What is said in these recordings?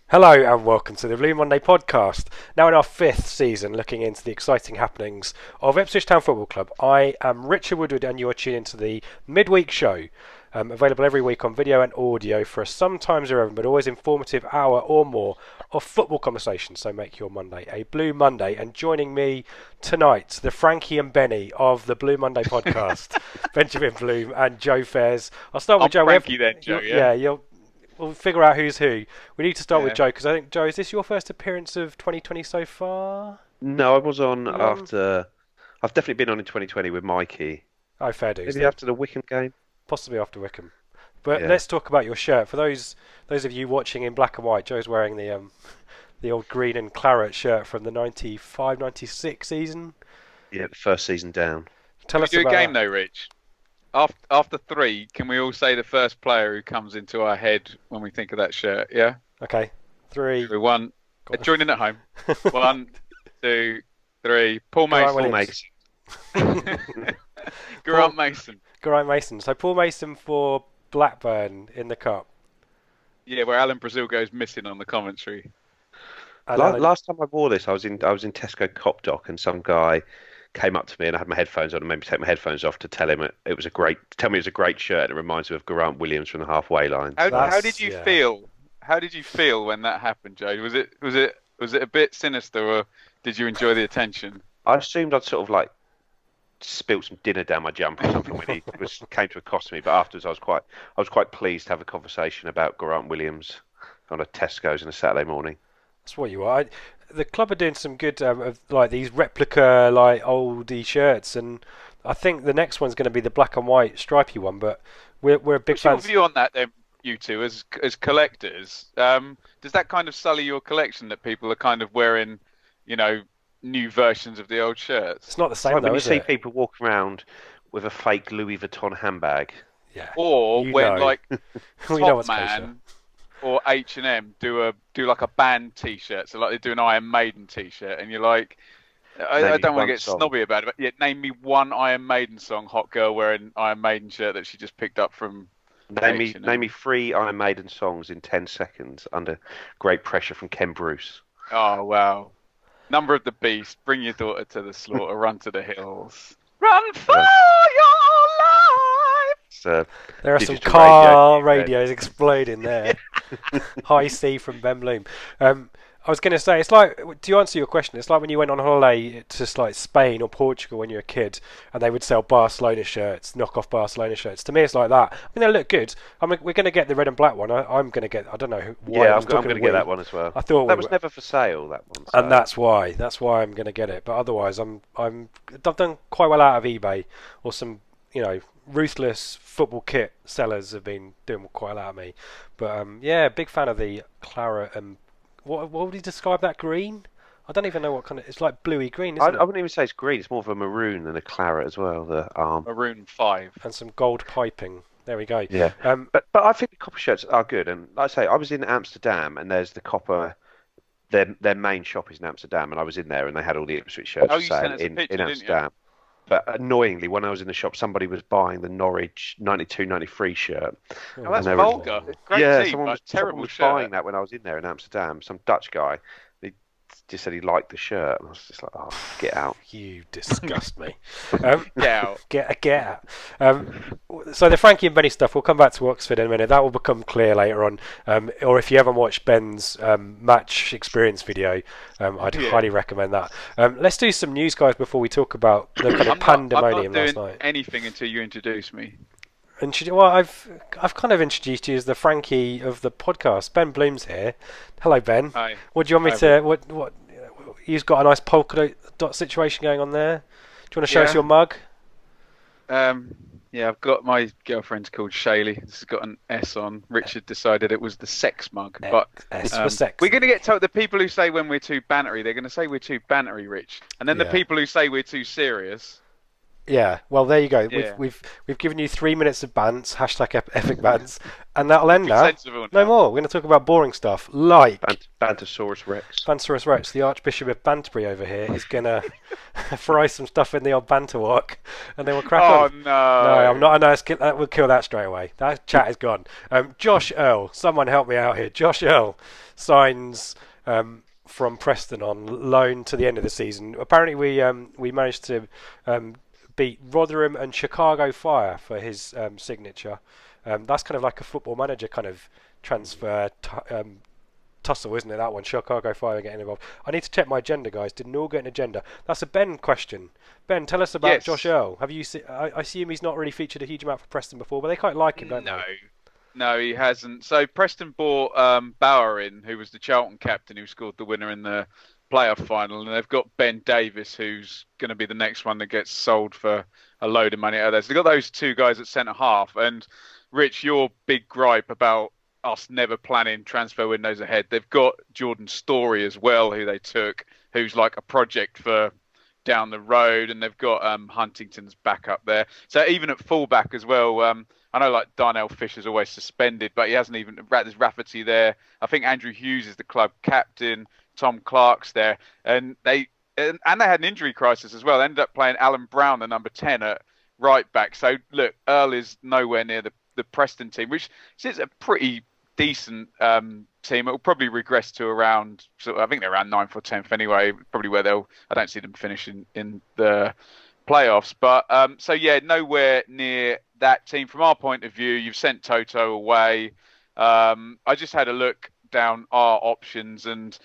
Hello and welcome to the Blue Monday podcast. Now in our fifth season, looking into the exciting happenings of Ipswich Town Football Club. I am Richard Woodward and you are tuned into the midweek show, available every week on video and audio for a sometimes irreverent but always informative hour or more of football conversation. So make your Monday a Blue Monday. And joining me tonight, the Frankie and Benny of the Blue Monday podcast, Benjamin Bloom and Joe Fairs. I'll start with Joe. Frankie then, Joe, yeah. We'll figure out who's who. We need to start with Joe because I think, Joe, is this your first appearance of 2020 so far? No, I was on after. I've definitely been on in 2020 with Mikey. Oh, fair dues. Maybe after the Wickham game. Possibly after Wickham. But let's talk about your shirt. For those of you watching in black and white, Joe's wearing the old green and claret shirt from the 95-96 season. Yeah, the first season down. Tell us Can we do about a game though, Rich? After three, can we all say the first player who comes into our head when we think of that shirt? Yeah. Okay. 3. One. Joining at home. 1, 2, 3. Paul Mason. Grant Mason. Grant Mason. So Paul Mason for Blackburn in the cup. Yeah, where Alan Brazil goes missing on the commentary. Last time I wore this, I was in Tesco Cop Dock, and some guy came up to me and I had my headphones on and made me take my headphones off to tell him it was a great shirt and it reminds me of Geraint Williams from the halfway line. How did you feel? How did you feel when that happened, Joe? Was it a bit sinister, or did you enjoy the attention? I assumed I'd sort of like spilt some dinner down my jumper or something when he came to accost me, but afterwards I was quite pleased to have a conversation about Geraint Williams on a Tesco's on a Saturday morning. That's what you are. The club are doing some good of like these replica like oldie shirts, and I think the next one's going to be the black and white stripy one. But we're big fans. What's your view on that, then, you two, as collectors? Does that kind of sully your collection that people are kind of wearing, new versions of the old shirts? It's not the same though, when you is see it? people walking around with a fake Louis Vuitton handbag. Yeah. Or like we know what's Top Man or H&M do like a band T-shirt, so like they do an Iron Maiden T-shirt, and you're like, I don't want to get snobby about it, but yeah, name me one Iron Maiden song, hot girl wearing Iron Maiden shirt that she just picked up from. Name me 3 Iron Maiden songs in 10 seconds under great pressure from Ken Bruce. Oh wow! Number of the Beast, Bring Your Daughter to the Slaughter, Run to the Hills, Run for Your Life. There are some car radios exploding there. High C from Ben Bloom. I was going to say, it's like, to answer your question, it's like when you went on holiday to like Spain or Portugal when you were a kid, and they would sell Barcelona shirts, knockoff Barcelona shirts. To me, it's like that. I mean, they look good. We're going to get the red and black one. I'm going to get. I don't know why. Yeah, I'm going to get that one as well. I thought that was never for sale. That one. So. And that's why I'm going to get it. But otherwise, I've done quite well out of eBay or some, ruthless football kit sellers have been doing quite a lot of me. But big fan of the claret and what would you describe that green? I don't even know what kind of. It's like bluey green, isn't it? I wouldn't even say it's green. It's more of a maroon than a claret as well. The arm. Maroon 5 and some gold piping. There we go. Yeah. But I think the copper shirts are good. And like I say, I was in Amsterdam, and there's the copper. Their main shop is in Amsterdam, and I was in there, and they had all the Ipswich shirts for sale in Amsterdam. But annoyingly, when I was in the shop, somebody was buying the Norwich 92-93 shirt. Oh, that's vulgar. Great team, but terrible was shirt. Buying that when I was in there in Amsterdam. Some Dutch guy. He just said he liked the shirt. And I was just like, oh, get out. You disgust me. Get out. Get out. So the Frankie and Benny stuff, we'll come back to Oxford in a minute. That will become clear later on. Or if you haven't watched Ben's match experience video, I'd highly recommend that. Let's do some news, guys, before we talk about the kind of pandemonium last night. I'm not doing anything until you introduce me. I've kind of introduced you as the Frankie of the podcast. Ben Bloom's here. Hello, Ben. Hi. What do you want me to? What? You've got a nice polka dot situation going on there. Do you want to show us your mug? Yeah, I've got my girlfriend's called Shaylee. This has got an S on. Richard decided it was the sex mug, but S for sex. We're going to get told the people who say when we're too bantery, they're going to say we're too bantery, Rich, and then the people who say we're too serious. Yeah, well, there you go. Yeah. We've given you 3 minutes of bants, hashtag epic bants, and that'll end now. Sensible No more. We're going to talk about boring stuff like Bantosaurus Rex. Bantosaurus Rex. The Archbishop of Banterbury over here is going to fry some stuff in the old banter walk, and then we'll crack on. Oh, no. No, I'm not. No, we'll kill that straight away. That chat is gone. Josh Earl. Someone help me out here. Josh Earl signs from Preston on loan to the end of the season. Apparently, we managed to beat Rotherham and Chicago Fire for his signature. That's kind of like a Football Manager kind of transfer tussle, isn't it? That one, Chicago Fire getting involved. I need to check my agenda, guys. Didn't all get an agenda. That's a Ben question. Ben, tell us about Josh Earl. Have you? I assume he's not really featured a huge amount for Preston before, but they quite like him, don't they? No, he hasn't. So Preston bought Bauer in, who was the Charlton captain who scored the winner in the playoff final, and they've got Ben Davis, who's going to be the next one that gets sold for a load of money out of there. So they've got those two guys at centre half. And Rich, your big gripe about us never planning transfer windows ahead. They've got Jordan Story as well, who they took, who's like a project for down the road, and they've got Huntington's back up there. So even at fullback as well, I know like Darnell Fisher's always suspended, but he hasn't even. There's Rafferty there. I think Andrew Hughes is the club captain. Tom Clark's there, and they had an injury crisis as well. They ended up playing Alan Brown, the number 10 at right back. So look, Earl is nowhere near the Preston team, which is a pretty decent team. It will probably regress to around, I think they're around 9th or 10th anyway. Probably where I don't see them finishing in the playoffs. But so yeah, nowhere near that team from our point of view. You've sent Toto away. I just had a look down our options, and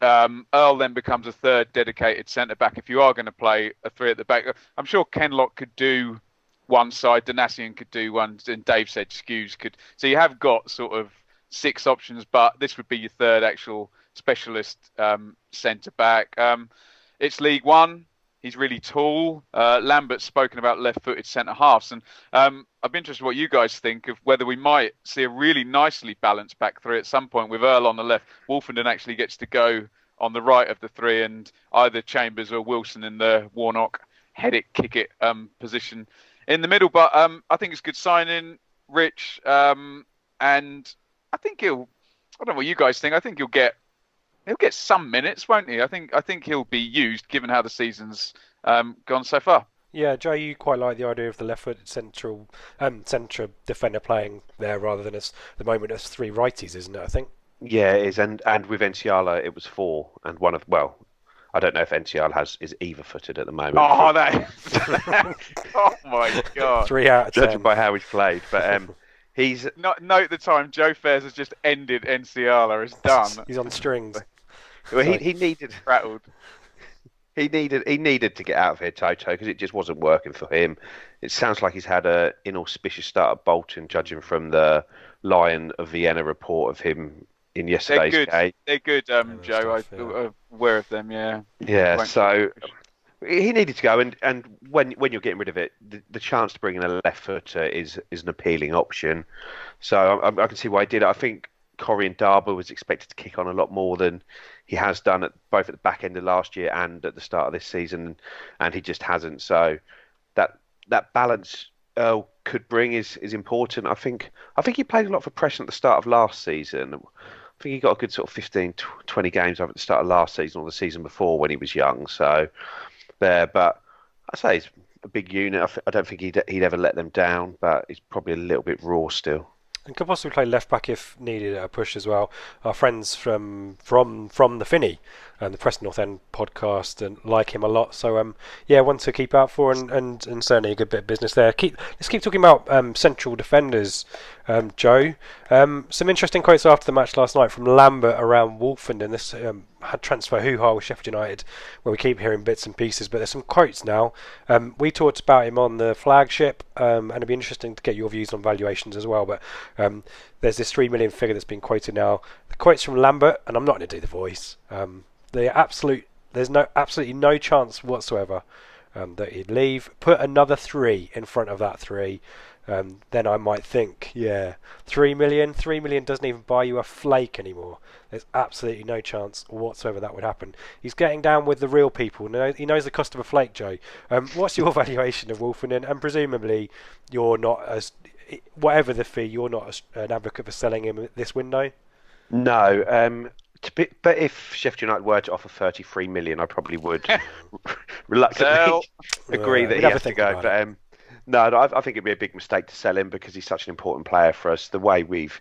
Earl then becomes a third dedicated centre-back if you are going to play a three at the back. I'm sure Kenlock could do one side, Donasian could do one, and Dave said Skews could. So you have got sort of 6 options, but this would be your third actual specialist centre-back. It's League One. He's really tall. Lambert's spoken about left-footed centre-halves, and I'd be interested what you guys think of whether we might see a really nicely balanced back three at some point with Earl on the left. Wolfenden actually gets to go on the right of the three, and either Chambers or Wilson in the Warnock head it, kick it position in the middle. But I think it's a good signing, Rich, and I think I don't know what you guys think. I think he'll get some minutes, won't he? I think he'll be used given how the season's gone so far. Yeah, Joe, you quite like the idea of the left-footed central defender playing there rather than the moment as 3 righties, isn't it? I think. Yeah, it is, and with Enciala it was 4, and I don't know if Enciala is either-footed at the moment. Oh, oh my God! 3 out of 10. Judging by how he's played, but he's note the time Joe Fairs has just ended Enciala. It's done. He's on strings. Well, he needed rattled. He needed to get out of here, Toto, because it just wasn't working for him. It sounds like he's had an inauspicious start at Bolton, judging from the Lion of Vienna report of him in yesterday's game. They're good, Joe. I'm aware of them, yeah. Yeah, so he needed to go, and when you're getting rid of it, the chance to bring in a left footer is an appealing option. So I can see why he did it. I think Corian Darboe was expected to kick on a lot more than he has done both at the back end of last year and at the start of this season, and he just hasn't. So that balance Earl could bring is important. I think he played a lot for Preston at the start of last season. I think he got a good sort of 15, 20 games over at the start of last season or the season before when he was young. So there, but I say he's a big unit. I don't think he'd ever let them down, but he's probably a little bit raw still. And could possibly play left back if needed at a push as well. Our friends from the Finney and the Preston North End podcast and like him a lot. So one to keep out for and certainly a good bit of business there. Let's keep talking about central defenders, Joe. Some interesting quotes after the match last night from Lambert around Wolfenden. This had transfer hoo-ha with Sheffield United, where we keep hearing bits and pieces, but there's some quotes now. We talked about him on the flagship, and it'd be interesting to get your views on valuations as well. But there's this 3 million figure that's been quoted now. The quotes from Lambert, and I'm not going to do the voice. There's absolutely no chance whatsoever that he'd leave. Put another 3 in front of that 3. then I might think, yeah, 3 million doesn't even buy you a flake anymore. There's absolutely no chance whatsoever that would happen. He's getting down with the real people. He knows the cost of a flake, Joe. What's your valuation of Wolfenden? And presumably, you're not as, whatever the fee, you're not an advocate for selling him this window. No, but if Sheffield United were to offer 33 million, I probably would reluctantly agree that he has to go. But no, I think it'd be a big mistake to sell him because he's such an important player for us. The way we've,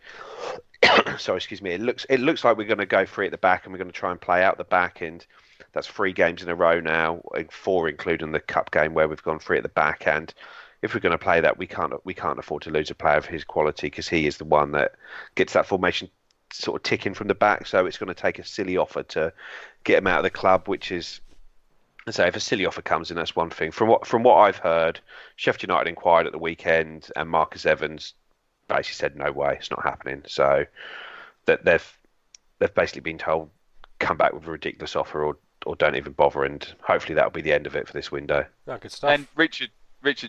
sorry, excuse me, it looks like we're going to go free at the back and we're going to try and play out the back, and that's 3 games in a row now, 4 including the cup game where we've gone free at the back. And if we're going to play that, we can't afford to lose a player of his quality because he is the one that gets that formation sort of ticking from the back. So it's going to take a silly offer to get him out of the club, which is, I say, if a silly offer comes in, that's one thing. From what I've heard, Sheffield United inquired at the weekend, and Marcus Evans basically said, "No way, it's not happening." So that they've basically been told, "Come back with a ridiculous offer, or don't even bother." And hopefully that'll be the end of it for this window. Oh, good stuff. And Richard,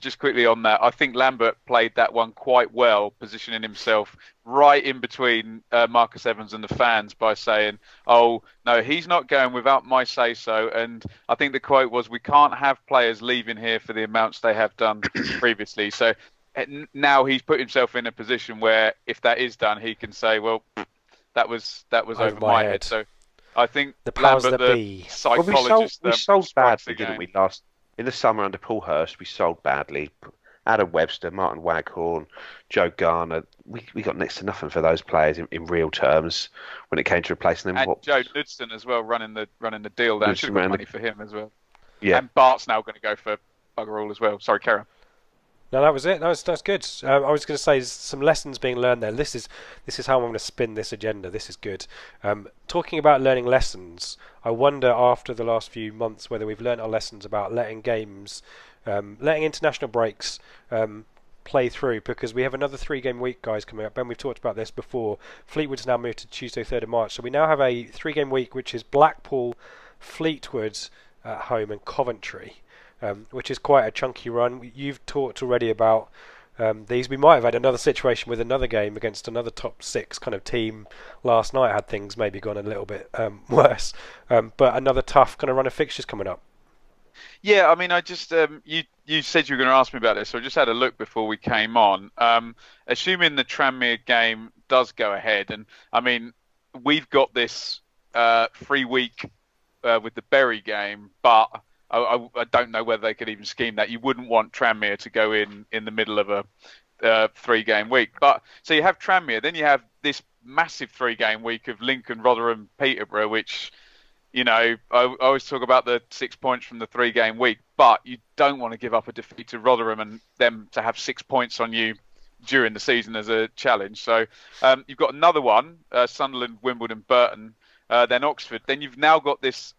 just quickly on that, I think Lambert played that one quite well, positioning himself right in between Marcus Evans and the fans by saying, "Oh, no, he's not going without my say-so." And I think the quote was, "We can't have players leaving here for the amounts they have done previously." So now he's put himself in a position where if that is done, he can say, "Well, that was over my head." So I think the powers Lambert, that be. psychologist, we sold badly, didn't we, in the summer under Paul Hurst? We sold badly. Adam Webster, Martin Waghorn, Joe Garner. We got next to nothing for those players in real terms when it came to replacing them. And Joe Knudsen as well, running the deal down. Should have got money for him as well. Yeah. And Bart's now going to go for bugger all as well. Sorry, Karen. No, that was it. That's good. I was going to say some lessons being learned there. This is how I'm going to spin this agenda. This is good. Talking about learning lessons, I wonder after the last few months whether we've learned our lessons about letting games, letting international breaks play through, because we have another 3-game week, guys, coming up. Ben, we've talked about this before. Fleetwood's now moved to Tuesday, 3rd of March. So we now have a 3-game week, which is Blackpool, Fleetwood at home, and Coventry. Which is quite a chunky run. You've talked already about these. We might have had another situation with another game against another top 6 kind of team last night had things maybe gone a little bit worse. But another tough kind of run of fixtures coming up. Yeah, I mean, I just you said you were going to ask me about this, so I just had a look before we came on. Assuming the Tranmere game does go ahead, and I mean, we've got this free week with the Bury game, but I don't know whether they could even scheme that. You wouldn't want Tranmere to go in the middle of a 3-game week. But so you have Tranmere, then you have this massive 3-game week of Lincoln, Rotherham, Peterborough, which, you know, I always talk about the 6 points from the 3-game week, but you don't want to give up a defeat to Rotherham and them to have 6 points on you during the season as a challenge. So you've got another one, Sunderland, Wimbledon, Burton, then Oxford. Then you've now got this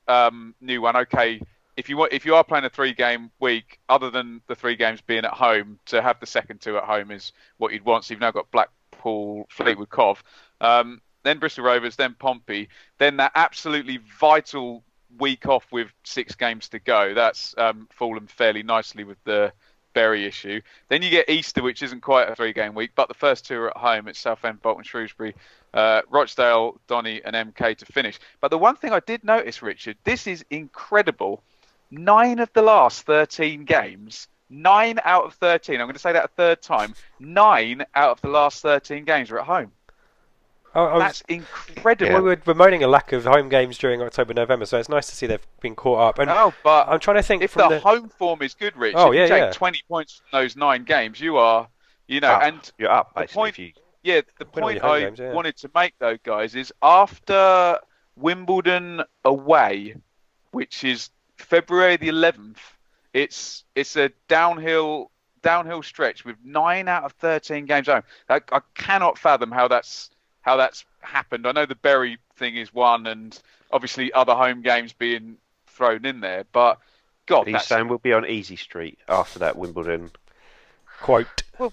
new one. Okay, if you are playing a 3-game week, other than the 3 games being at home, to have the second 2 at home is what you'd want. So you've now got Blackpool, Fleetwood, Cov, then Bristol Rovers, then Pompey, then that absolutely vital week off with 6 games to go. That's fallen fairly nicely with the Bury issue. Then you get Easter, which isn't quite a 3-game week, but the first 2 are at home. It's Southend, Bolton, Shrewsbury, Rochdale, Donny and MK to finish. But the one thing I did notice, Richard, this is incredible. 9 of the last 13 games, 9 out of 13, I'm going to say that a third time, 9 out of the last 13 games are at home. That's incredible. Yeah. We're bemoaning a lack of home games during October, November, so it's nice to see they've been caught up. And but I'm trying to think if the home form is good, Rich, if you take 20 points from those 9 games, you are, you know, and you're up, basically. The point I wanted to make, though, guys, is after Wimbledon away, which is February the 11th, it's a downhill stretch with 9 out of 13 games home. I cannot fathom how that's happened. I know the Bury thing is one, and obviously other home games being thrown in there, but God, he's saying we'll be on easy street after that Wimbledon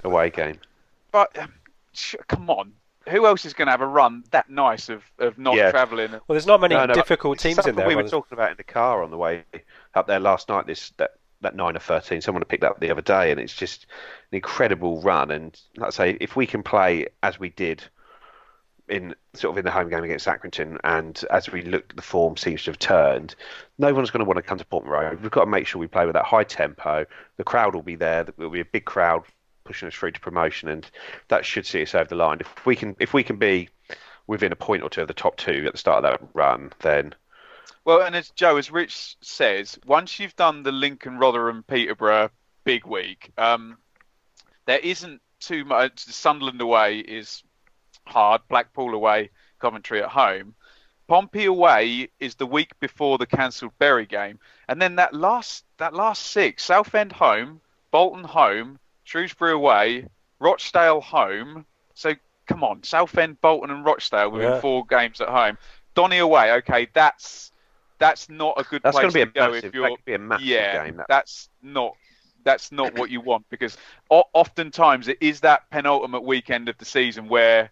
away game. But come on. Who else is going to have a run that nice of not travelling? Well, there's not many difficult teams in there. We were talking about in the car on the way up there last night. that 9 or 13. Someone picked that up the other day, and it's just an incredible run. And like I say, if we can play as we did in the home game against Accrington, and as we look, the form seems to have turned. No one's going to want to come to Portman Road. We've got to make sure we play with that high tempo. The crowd will be there. There'll be a big crowd pushing us through to promotion, and that should see us over the line. If we can be within a point or two of the top two at the start of that run, then. Well, and as Rich says, once you've done the Lincoln, Rotherham, Peterborough big week, there isn't too much. Sunderland away is hard. Blackpool away, Coventry at home. Pompey away is the week before the cancelled Bury game, and then that last 6: Southend home, Bolton home, Shrewsbury away, Rochdale home. So come on, Southend, Bolton, and Rochdale within 4 games at home. Donny away. Okay, that's not a good place to go if you're. That could be a massive game. That's not what you want, because oftentimes it is that penultimate weekend of the season where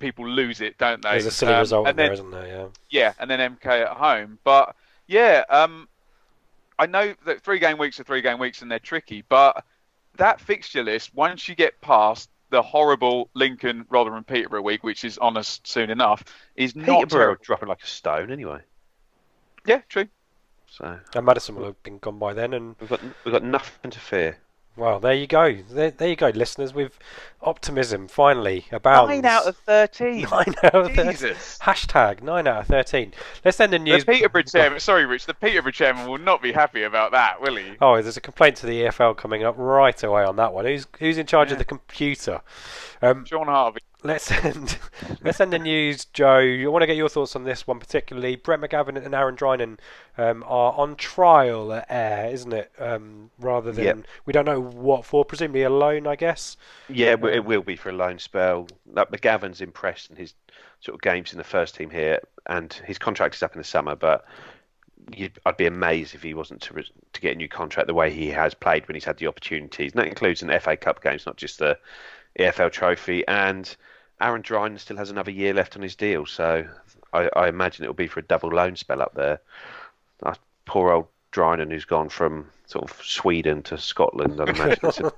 people lose it, don't they? There's a silly result there, isn't there? Yeah. Yeah, and then MK at home. But yeah, I know that 3-game weeks are 3-game weeks and they're tricky, but that fixture list, once you get past the horrible Lincoln, Rotherham, Peterborough week, which is on us soon enough, is not terrible. Dropping like a stone anyway. Yeah, true. So and Madison will have been gone by then, and we've got nothing to fear. Well, there you go. There you go, listeners, with optimism finally abounds. 9 out of 13. 9 out of 13. Jesus. Hashtag 9 out of 13. Let's end the news. The Peterborough chairman, sorry, Rich, the Peterborough chairman will not be happy about that, will he? Oh, there's a complaint to the EFL coming up right away on that one. Who's in charge of the computer? Sean Harvey. Let's end the news, Joe. I want to get your thoughts on this one particularly. Brett McGavin and Aaron Drinan are on trial at Ayr, isn't it? Rather than we don't know what for. Presumably a loan, I guess. Yeah, it will be for a loan spell. Like, McGavin's impressed in his sort of games in the first team here, and his contract is up in the summer. But I'd be amazed if he wasn't to get a new contract the way he has played when he's had the opportunities. And that includes in FA Cup games, not just the EFL Trophy. And Aaron Drinan still has another year left on his deal, so I imagine it will be for a double loan spell up there. Poor old Drinan, who's gone from sort of Sweden to Scotland. I imagine it's a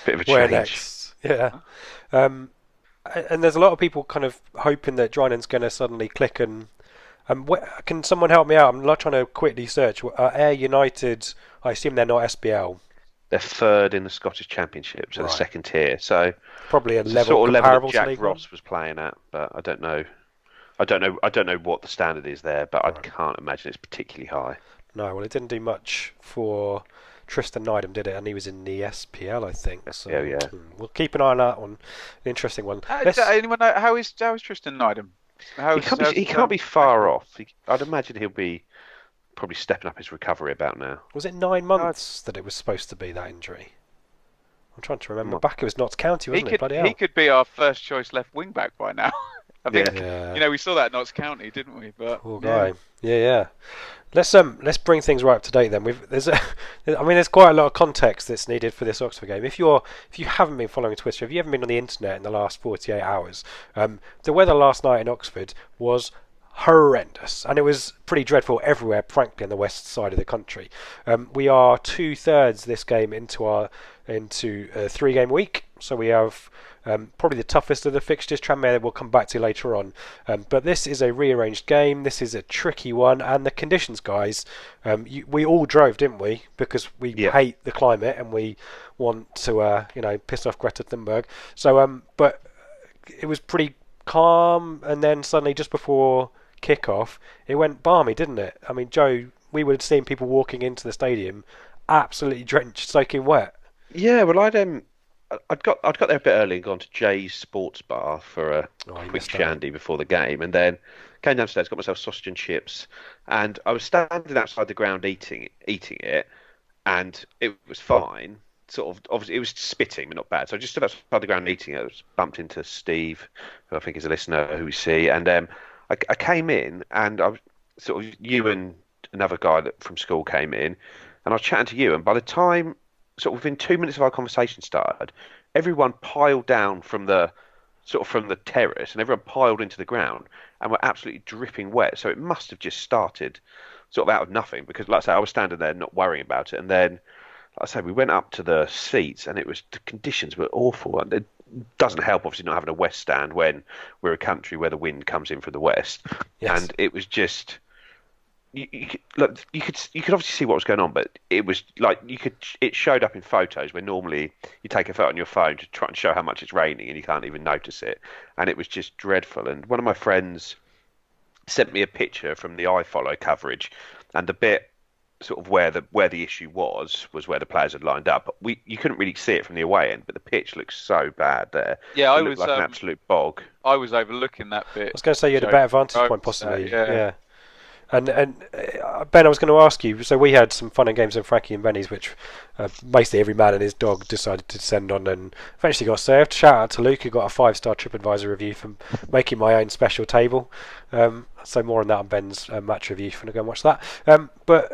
bit of a change. Where next? Yeah. And there's a lot of people kind of hoping that Drinan's going to suddenly click and. Can someone help me out? I'm not trying to quickly search. Ayr United, I assume they're not SBL. They're third in the Scottish Championship, so the second tier. So probably a level sort of comparable level that to Jack Ross was playing at, but I don't know. I don't know what the standard is there, but I can't imagine it's particularly high. No, well, it didn't do much for Tristan Nydam, did it? And he was in the SPL, I think. So, yeah. We'll keep an eye on that one. An interesting one. Does anyone know how is Tristan Nydam? He can't be far off. I'd imagine he'll be probably stepping up his recovery about now. Was it 9 months that it was supposed to be, that injury? I'm trying to remember. Back it was Notts County, wasn't it? He could be our first choice left wing back by now. I think we saw that at Notts County, didn't we? But poor guy. Yeah. Let's bring things right up to date then. There's quite a lot of context that's needed for this Oxford game. If you haven't been following Twitter, if you haven't been on the internet in the last 48 hours, the weather last night in Oxford was horrendous, and it was pretty dreadful everywhere, frankly, on the west side of the country. We are 2/3 this game into a 3-game week, so we have probably the toughest of the fixtures. Tranmere we'll come back to later on, but this is a rearranged game. This is a tricky one, and the conditions, guys, we all drove, didn't we? Because we hate the climate and we want to piss off Greta Thunberg. So but it was pretty calm, and then suddenly just before kick-off it went balmy, didn't it? I mean, Joe, we would have seen people walking into the stadium absolutely drenched, soaking wet. Yeah, well, I'd got there a bit early and gone to Jay's Sports Bar for a quick shandy before the game, and then came downstairs, got myself sausage and chips, and I was standing outside the ground eating it, and it was fine. Sort of, obviously, it was spitting, but not bad. So I just stood outside the ground eating it. I was bumped into Steve, who I think is a listener who we see, and I came in, and I was sort of, you and another guy from school came in, and I was chatting to you, and by the time, sort of within 2 minutes of our conversation started, everyone piled down from the sort of from the terrace, and everyone piled into the ground and were absolutely dripping wet. So it must have just started sort of out of nothing, because, like I say, I was standing there not worrying about it, and then, like I say, we went up to the seats, and the conditions were awful. And it doesn't help, obviously, not having a west stand when we're a country where the wind comes in from the west. Yes. And it was just. You could obviously see what was going on, but it was like it showed up in photos where normally you take a photo on your phone to try and show how much it's raining and you can't even notice it, and it was just dreadful. And one of my friends sent me a picture from the iFollow coverage, and the bit sort of where the issue was where the players had lined up. But you couldn't really see it from the away end, but the pitch looks so bad there. Yeah, it looked like an absolute bog. I was overlooking that bit. I was going to say you had a better vantage point, possibly. Yeah. And Ben, I was going to ask you, so we had some fun and games in Frankie and Benny's, which basically every man and his dog decided to send on, and eventually got served. Shout out to Luke, who got a 5-star TripAdvisor review for making my own special table. So more on that on Ben's match review, if you want to go and watch that. But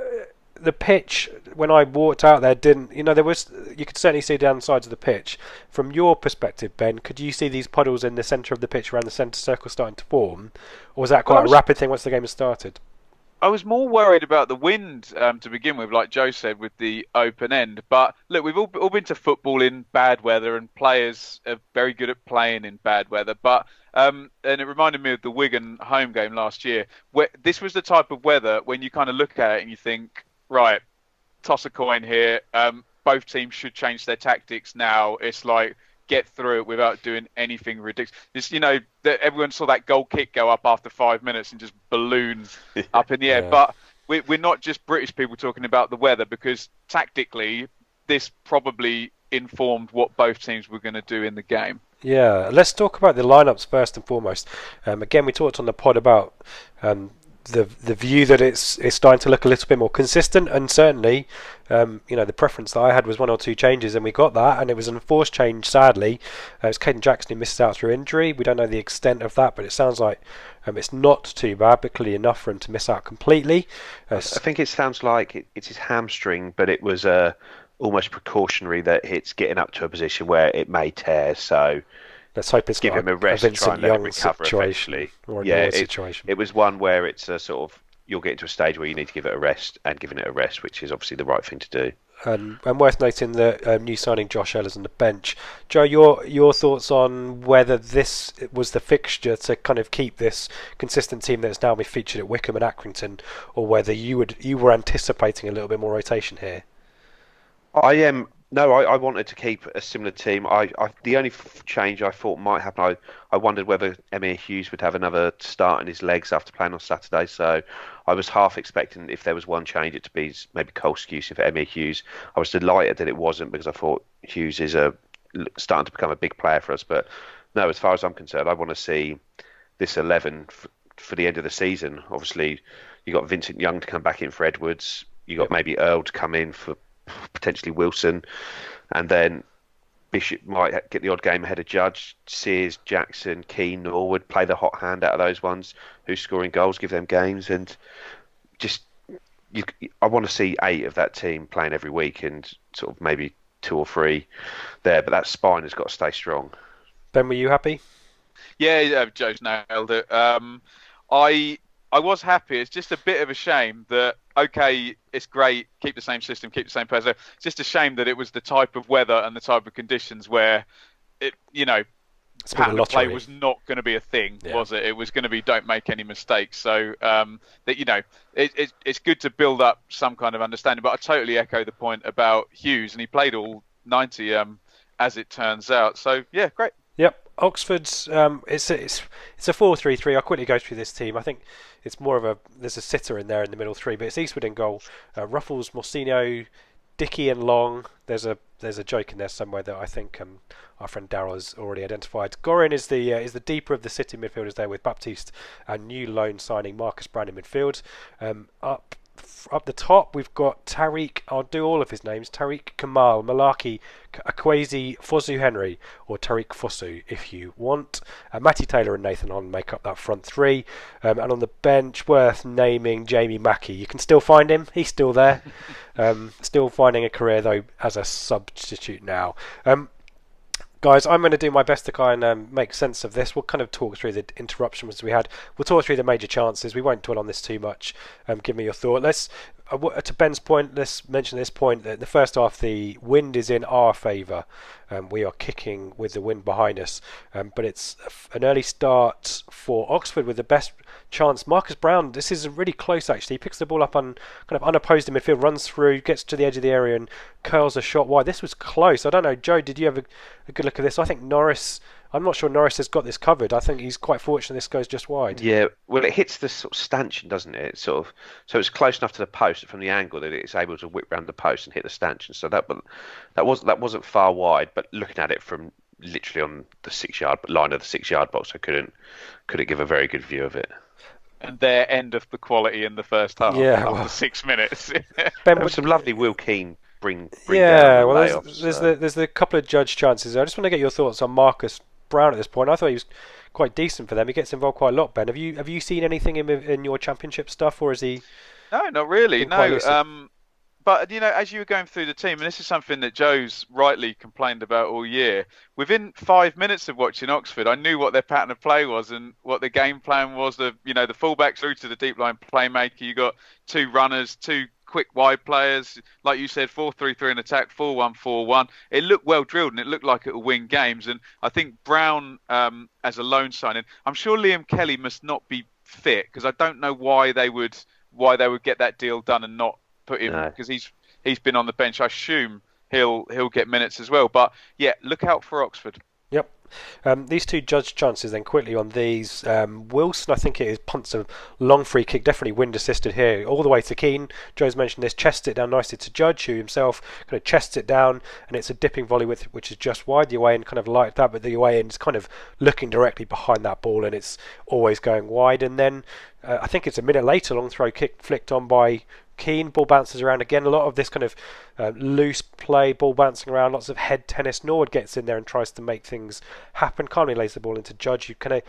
the pitch, when I walked out there, you could certainly see down the sides of the pitch. From your perspective, Ben, could you see these puddles in the centre of the pitch around the centre circle starting to form? Or was that quite a rapid thing once the game had started? I was more worried about the wind to begin with, like Joe said, with the open end. But look, we've all been to football in bad weather, and players are very good at playing in bad weather. But and it reminded me of the Wigan home game last year, where this was the type of weather when you kind of look at it and you think, right, toss a coin here. Both teams should change their tactics now. It's like, get through it without doing anything ridiculous. Just, that everyone saw that goal kick go up after 5 minutes and just balloon up in the air. Yeah. But we're not just British people talking about the weather, because tactically this probably informed what both teams were going to do in the game. Yeah, let's talk about the lineups first and foremost. Again, we talked on the pod about the view that it's starting to look a little bit more consistent, and certainly the preference that I had was 1 or 2 changes, and we got that, and it was an enforced change, sadly. It's Caden Jackson who misses out through injury. We don't know the extent of that, but it sounds like it's not too bad, but clearly enough for him to miss out completely. I think it sounds like it's his hamstring, but it was almost precautionary that it's getting up to a position where it may tear, so let's hope it's give him a rest to try and let him recover eventually. It was one where it's a sort of, you'll get to a stage where you need to give it a rest, and giving it a rest, which is obviously the right thing to do. And worth noting that new signing Josh Ellis on the bench. Joe, your thoughts on whether this was the fixture to kind of keep this consistent team that's now been featured at Wickham and Accrington, or whether you were anticipating a little bit more rotation here? I wanted to keep a similar team. The only change I thought might happen, I wondered whether Emir Hughes would have another start in his legs after playing on Saturday. So I was half expecting, if there was one change, it to be maybe Cole Skewson for Emir Hughes. I was delighted that it wasn't, because I thought Hughes is starting to become a big player for us. But no, as far as I'm concerned, I want to see this 11 for the end of the season. Obviously, you got Vincent Young to come back in for Edwards. You got maybe Earl to come in for potentially Wilson, and then Bishop might get the odd game ahead of Judge. Sears, Jackson, Keane, Norwood, play the hot hand out of those ones who's scoring goals, give them games, and just I want to see 8 of that team playing every week, and sort of maybe 2 or 3 there, but that spine has got to stay strong. Ben, were you happy? Yeah, Joe's nailed it. I was happy. It's just a bit of a shame that, okay, it's great, keep the same system, keep the same players. It's just a shame that it was the type of weather and the type of conditions where pattern of play was not going to be a thing, was it? It was going to be don't make any mistakes. So it's good to build up some kind of understanding. But I totally echo the point about Hughes, and he played all 90 as it turns out. So yeah, great. Yep. Oxford's it's a 4-3-3. I'll quickly go through this team. I think it's more of there's a sitter in there in the middle 3, but it's Eastwood in goal. Ruffles, Morcino, Dickey and Long. There's a joke in there somewhere that I think our friend Darryl has already identified. Gorin is the deeper of the City midfielders there, with Baptiste and new loan signing Marcus Brown in midfield. Up the top, we've got Tariq. I'll do all of his names: Tariq Kamal, Malaki, Akwesi, Fosu Henry, or Tariq Fosu if you want. Matty Taylor and Nathan Hon make up that front 3. And on the bench, worth naming Jamie Mackey. You can still find him; he's still there. Still finding a career though as a substitute now. Guys, I'm going to do my best to kind of make sense of this. We'll kind of talk through the interruptions we had. We'll talk through the major chances. We won't dwell on this too much. Give me your thought. Let's to Ben's point. Let's mention this point that the first half the wind is in our favour. We are kicking with the wind behind us, but it's an early start for Oxford with the best chance. Marcus Brown. This is really close actually. He picks the ball up on kind of unopposed in midfield, runs through, gets to the edge of the area, and curls a shot wide. This was close. I don't know, Joe. Did you have a good look at this? I think Norris. I'm not sure Norris has got this covered. I think he's quite fortunate this goes just wide. Yeah, well, it hits the sort of stanchion, doesn't it? So it's close enough to the post from the angle that it's able to whip round the post and hit the stanchion. So that wasn't far wide, but looking at it from literally on the 6-yard line of the 6-yard box, I couldn't give a very good view of it. And their end of the quality in the first half. Yeah, after 6 minutes. Ben, there was some lovely Will Keane bring yeah, down well, layoffs, there's the couple of judge chances. I just want to get your thoughts on Marcus Brown at this point. I thought he was quite decent for them. He gets involved quite a lot. Ben, have you seen anything in your championship stuff, or is he? No, not really. No. But as you were going through the team, and this is something that Joe's rightly complained about all year. Within 5 minutes of watching Oxford, I knew what their pattern of play was and what the game plan was. The fullbacks through to the deep line playmaker. You got 2 runners, 2 quick wide players, like you said, 4-3-3 in attack, 4-1-4-1. It looked well drilled and it looked like it would win games. And I think Brown, as a loan signing, I'm sure Liam Kelly must not be fit because I don't know why they would get that deal done and not put him because he's been on the bench. I assume he'll get minutes as well. But yeah, look out for Oxford. Yep. These 2 judge chances then quickly on these. Wilson, I think it is, punts a long free kick, definitely wind assisted here, all the way to Keane. Joe's mentioned this, chests it down nicely to Judge, who himself kind of chests it down, and it's a dipping volley which is just wide. The away end kind of like that, but the away end is kind of looking directly behind that ball, and it's always going wide. And then I think it's a minute later, long throw kick flicked on by Keane, ball bounces around again. A lot of this kind of loose play, ball bouncing around, lots of head tennis. Norwood gets in there and tries to make things happen. Calmly lays the ball into Judge. You kind of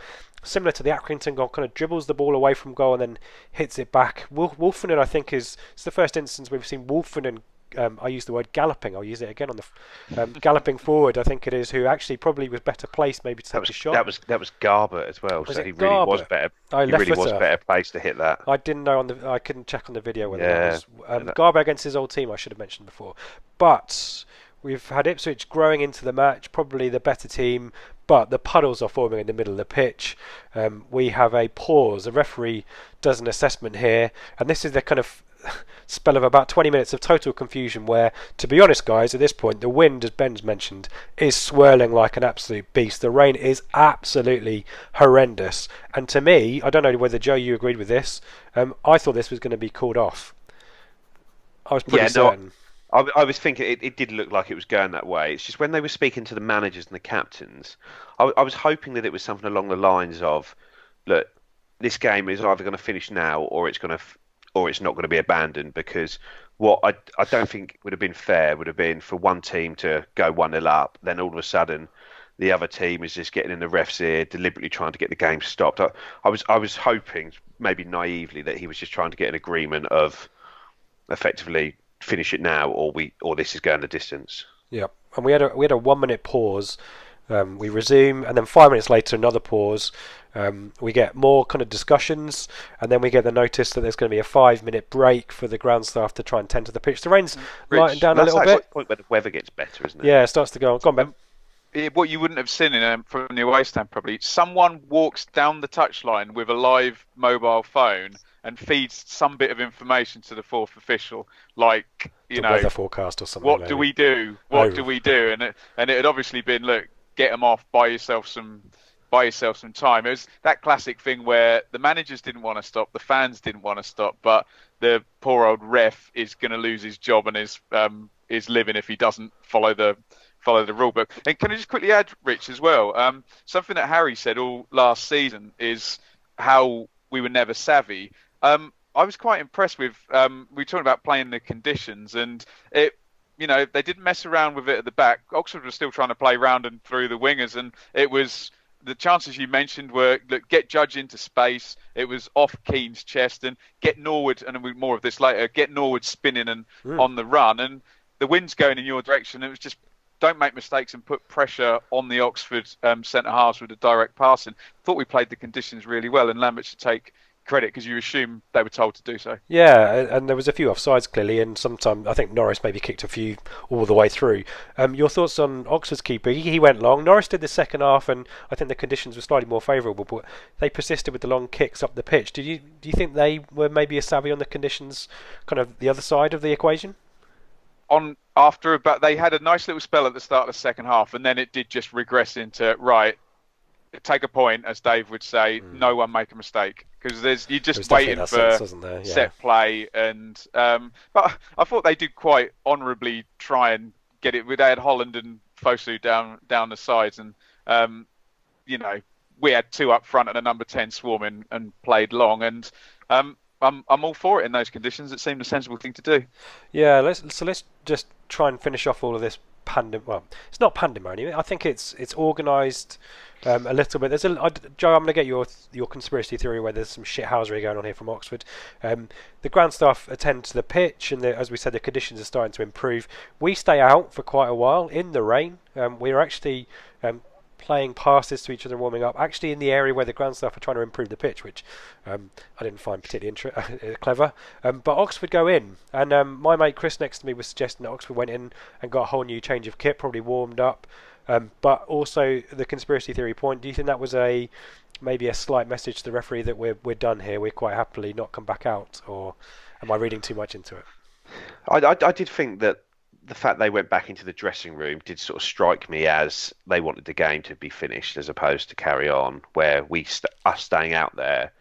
similar to the Accrington goal, kind of dribbles the ball away from goal and then hits it back. Wolfenden, I think, it's the first instance we've seen Wolfenden. I use the word galloping. I'll use it again on the galloping forward. I think it is who actually probably was better placed maybe to take a shot. That was Garber as well. Was so it he Garber? really was better. He really was better placed to hit that. I didn't know I couldn't check on the video whether that was Garber against his old team. I should have mentioned before, but we've had Ipswich growing into the match, probably the better team. But the puddles are forming in the middle of the pitch. We have a pause. The referee does an assessment here, and this is the kind of spell of about 20 minutes of total confusion where, to be honest guys, at this point the wind, as Ben's mentioned, is swirling like an absolute beast. The rain is absolutely horrendous, and to me, I don't know whether Joe you agreed with this, I thought this was going to be called off. I was pretty certain. I was thinking it did look like it was going that way. It's just when they were speaking to the managers and the captains, I was hoping that it was something along the lines of, look, this game is either going to finish now or it's not going to be abandoned, because what I don't think would have been fair would have been for one team to go 1-0 up, then all of a sudden the other team is just getting in the ref's ear, deliberately trying to get the game stopped. I was hoping, maybe naively, that he was just trying to get an agreement of effectively finish it now or this is going the distance. Yeah, and we had a 1 minute pause. We resume, and then 5 minutes later another pause. We get more kind of discussions, and then we get the notice that there's going to be a 5-minute break for the ground staff to try and tend to the pitch. The rain's lighting down a little bit. That's the point where the weather gets better, isn't it? Yeah, it starts to go on. Go on, Ben. What you wouldn't have seen from the away stand probably, someone walks down the touchline with a live mobile phone and feeds some bit of information to the fourth official, like the weather forecast or something. What do we do? What do we do? And it had obviously been, look, get them off, buy yourself some time. It was that classic thing where the managers didn't want to stop, the fans didn't want to stop, but the poor old ref is going to lose his job and is living if he doesn't follow the rule book. And can I just quickly add, Rich, as well, something that Harry said all last season is how we were never savvy. I was quite impressed with, we were talking about playing the conditions, and they didn't mess around with it at the back. Oxford was still trying to play round and through the wingers, and it was the chances you mentioned were, look, get Judge into space. It was off Keane's chest and get Norwood, and we'll more of this later, get Norwood spinning and on the run, and the wind's going in your direction. It was just don't make mistakes and put pressure on the Oxford centre halves with a direct passing. Thought we played the conditions really well, and Lambert should take credit because you assume they were told to do so. Yeah, and there was a few offsides clearly, and sometimes I think Norris maybe kicked a few all the way through. Your thoughts on Oxford's keeper? He went long. Norris did the second half, and I think the conditions were slightly more favourable, but they persisted with the long kicks up the pitch. Do you think they were maybe a savvy on the conditions, kind of the other side of the equation? They had a nice little spell at the start of the second half, and then it did just regress into take a point, as Dave would say. No one make a mistake, because you're just waiting for set play, and but I thought they did quite honourably try and get it. They had Holland and Fosu down the sides, and we had two up front and a number 10 swarming and played long, and I'm all for it in those conditions. It seemed a sensible thing to do. Yeah, let's just try and finish off all of this well, it's not pandemonium. I think it's organised a little bit. Joe, I'm going to get your conspiracy theory where there's some shithousery going on here from Oxford. The ground staff attend to the pitch, and as we said, the conditions are starting to improve. We stay out for quite a while in the rain. We are actually playing passes to each other and warming up, actually in the area where the ground staff are trying to improve the pitch, which I didn't find particularly clever. But Oxford go in, and my mate Chris next to me was suggesting that Oxford went in and got a whole new change of kit, probably warmed up. But also the conspiracy theory point, do you think that was maybe a slight message to the referee that we're done here, we're quite happily not come back out, or am I reading too much into it? I did think that the fact they went back into the dressing room did sort of strike me as they wanted the game to be finished as opposed to carry on, where us staying out there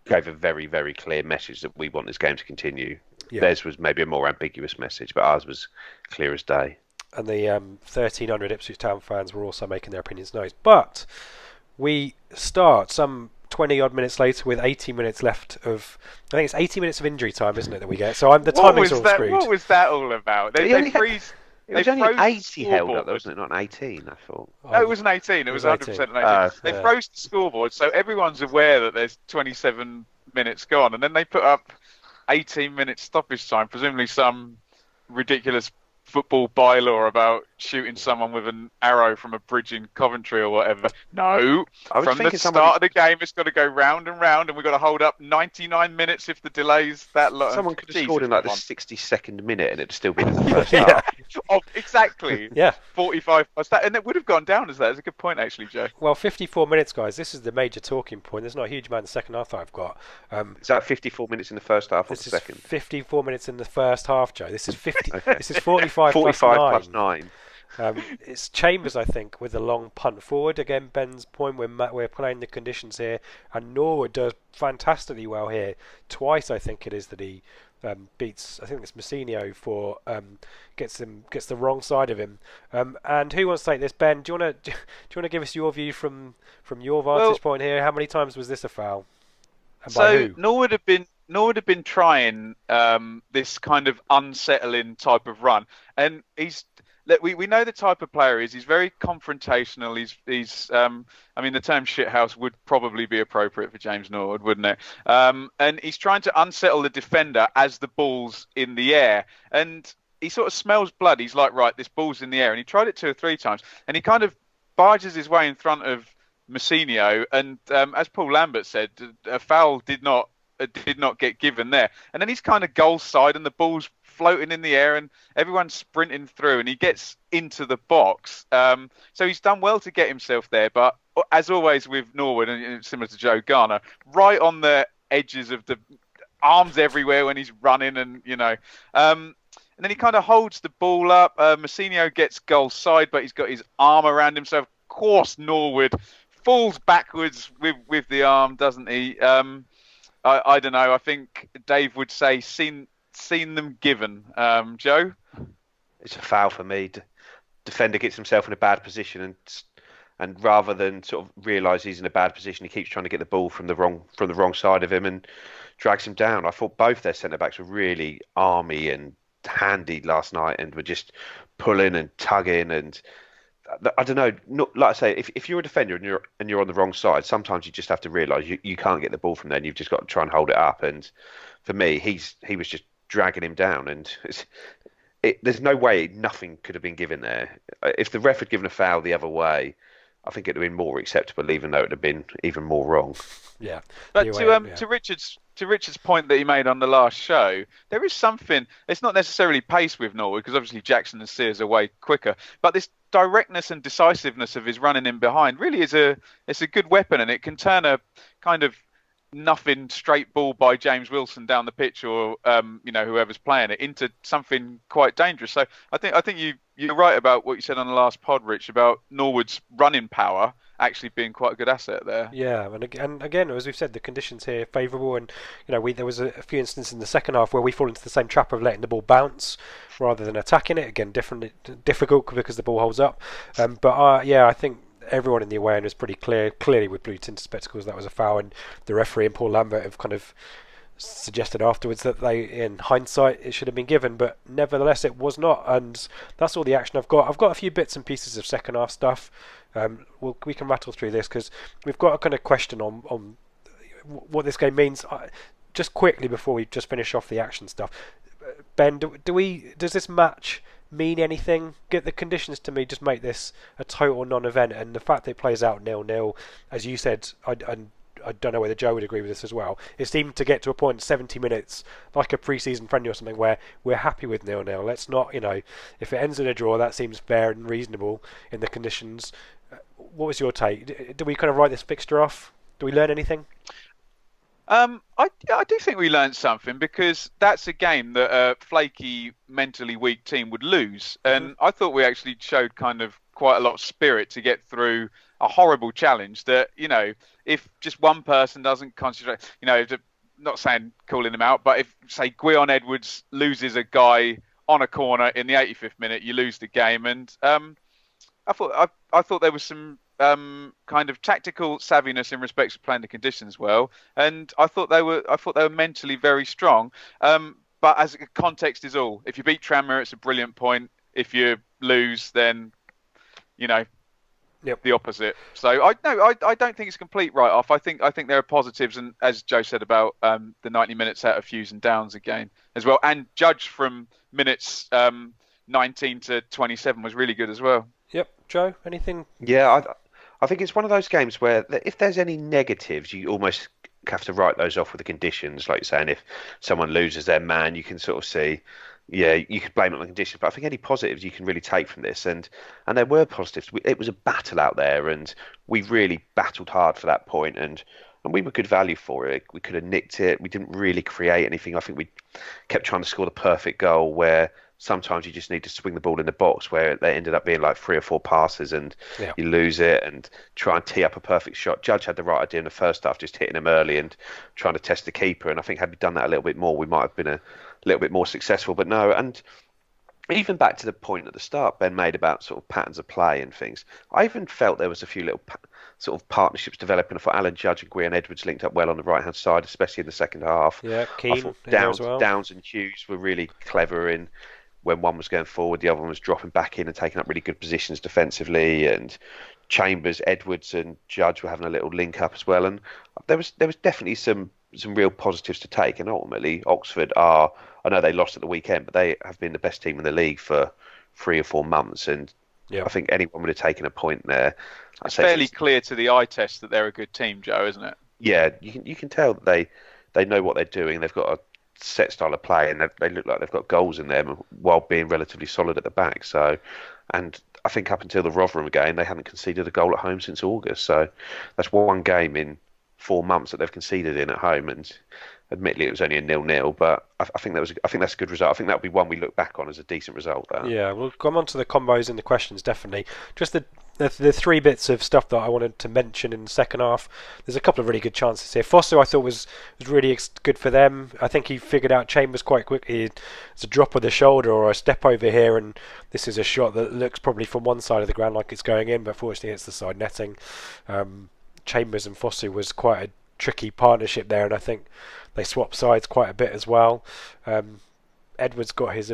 gave a very, very clear message that we want this game to continue. Yeah. Theirs was maybe a more ambiguous message, but ours was clear as day. And the 1,300 Ipswich Town fans were also making their opinions known. But we start some 20-odd minutes later with 80 minutes left of... I think it's 80 minutes of injury time, isn't it, that we get? So the timing's all screwed. What was that all about? It was only 80 held up, wasn't it? Not an 18, I thought. No, it was an 18. It was 100% an 18. They froze the scoreboard, so everyone's aware that there's 27 minutes gone, and then they put up 18 minutes stoppage time, presumably some ridiculous football bylaw about shooting someone with an arrow from a bridge in Coventry or whatever. No, from the start of the game, it's got to go round and round, and we've got to hold up 99 minutes if the delay's that long. Someone could have scored in like the 62nd minute, and it'd still been in the first half. Yeah. Oh, exactly. Yeah. 45 plus that, and it would have gone down as that. It's a good point, actually, Joe. Well, 54 minutes, guys. This is the major talking point. There's not a huge amount in the second half that I've got. Is that 54 minutes in the first half or the second? 54 minutes in the first half, Joe. This is 50. Okay. This is 45 plus 9. It's Chambers, I think, with a long punt forward. Again, Ben's point, we're playing the conditions here, and Norwood does fantastically well here. Twice, I think it is that he beats. I think it's Messinio for gets the wrong side of him. And who wants to take this? Ben, do you want to give us your view from your vantage point here? How many times was this a foul? And by who? Norwood have been trying this kind of unsettling type of run, and we know the type of player he is. He's very confrontational. He's I mean, the term shithouse would probably be appropriate for James Norwood, wouldn't it? And he's trying to unsettle the defender as the ball's in the air, and he sort of smells blood. He's like, right, this ball's in the air, and he tried it 2 or 3 times, and he kind of barges his way in front of Messinio, and as Paul Lambert said, a foul did not get given there. And then he's kind of goal side, and the ball's floating in the air, and everyone's sprinting through, and he gets into the box. So he's done well to get himself there, but as always with Norwood, and similar to Joe Garner, right on the edges of the arms everywhere when he's running, and and then he kind of holds the ball up. Messinio gets goal side, but he's got his arm around him, so of course Norwood falls backwards with the arm, doesn't he? I don't know. I think Dave would say seen them given. Joe? It's a foul for me. Defender gets himself in a bad position, and rather than sort of realise he's in a bad position, he keeps trying to get the ball from the wrong side of him and drags him down. I thought both their centre backs were really army and handy last night, and were just pulling and tugging, and I don't know. Like I say, if you're a defender and you're on the wrong side, sometimes you just have to realise you can't get the ball from there, and you've just got to try and hold it up. And for me, he was just dragging him down, and there's no way nothing could have been given there. If the ref had given a foul the other way, I think it'd have been more acceptable, even though it'd have been even more wrong. Yeah. But to Richard's point that he made on the last show, there is something. It's not necessarily pace with Norwood, because obviously Jackson and Sears are way quicker. But this directness and decisiveness of his running in behind really it's a good weapon, and it can turn a kind of nothing straight ball by James Wilson down the pitch, or whoever's playing it, into something quite dangerous. So I think you're right about what you said on the last pod, Rich, about Norwood's running power actually being quite a good asset there. Yeah, and again, as we've said, the conditions here are favourable, and there was a few instances in the second half where we fall into the same trap of letting the ball bounce rather than attacking it. Again, difficult because the ball holds up. I think everyone in the away end was pretty clearly with blue tinted spectacles that was a foul, and the referee and Paul Lambert have kind of suggested afterwards that in hindsight it should have been given, but nevertheless it was not. And that's all the action I've got. I've got a few bits and pieces of second half stuff. We can rattle through this because we've got a kind of question on what this game means. Just quickly before we just finish off the action stuff, Ben, does this match mean anything? Get the conditions to me just make this a total non-event, and the fact that it plays out 0-0, as you said, I don't know whether Joe would agree with this as well. It seemed to get to a point 70 minutes, like a pre-season friendly or something, where we're happy with 0-0. Let's not, if it ends in a draw, that seems fair and reasonable in the conditions. What was your take? Do we kind of write this fixture off? Do we learn anything? I do think we learned something, because that's a game that a flaky, mentally weak team would lose. And I thought we actually showed kind of quite a lot of spirit to get through a horrible challenge that, if just one person doesn't concentrate, not saying calling him out, but if, say, Gwion Edwards loses a guy on a corner in the 85th minute, you lose the game. And I thought there was some kind of tactical savviness in respect of playing the conditions well, and I thought they were mentally very strong. But as context is all. If you beat Tranmere, it's a brilliant point. If you lose, then the opposite. So I don't think it's a complete write off. I think there are positives, and as Joe said about the 90 minutes out of Hughes and Downs again as well, and Judge from minutes 19 to 27 was really good as well. Yep, Joe, anything? Yeah, I think it's one of those games where if there's any negatives, you almost have to write those off with the conditions. Like you're saying, if someone loses their man, you can sort of see, you could blame it on the conditions. But I think any positives you can really take from this, and there were positives. It was a battle out there, and we really battled hard for that point, and we were good value for it. We could have nicked it. We didn't really create anything. I think we kept trying to score the perfect goal, where sometimes you just need to swing the ball in the box, where they ended up being like 3 or 4 passes and you lose it, and try and tee up a perfect shot. Judge had the right idea in the first half, just hitting him early and trying to test the keeper. And I think had we done that a little bit more, we might have been a little bit more successful. But no, and even back to the point at the start Ben made about sort of patterns of play and things, I even felt there was a few little sort of partnerships developing. I thought Alan Judge and Gwion Edwards linked up well on the right-hand side, especially in the second half. Yeah, Keane Downs, as well. Downs and Hughes were really clever in when one was going forward, the other one was dropping back in and taking up really good positions defensively. And Chambers, Edwards, and Judge were having a little link up as well. And there was definitely some real positives to take. And ultimately, Oxford I know they lost at the weekend, but they have been the best team in the league for 3 or 4 months. And I think anyone would have taken a point there. It's fairly clear to the eye test that they're a good team, Joe, isn't it? Yeah, you can tell that they know what they're doing. They've got a set style of play, and they look like they've got goals in them while being relatively solid at the back. So, and I think up until the Rotherham game, they hadn't conceded a goal at home since August. So that's one game in 4 months that they've conceded in at home. And admittedly, it was only a 0-0, but I think that's a good result. I think that'll be one we look back on as a decent result. Yeah, we'll come on to the combos and the questions definitely. Just the 3 bits of stuff that I wanted to mention in the second half. There's a couple of really good chances here. Foster, I thought was really good for them. I think he figured out Chambers quite quickly. It's a drop of the shoulder or a step over here, and this is a shot that looks probably from one side of the ground like it's going in, but fortunately it's the side netting. Chambers and Foster was quite a tricky partnership there, and I think they swapped sides quite a bit as well. Edwards got his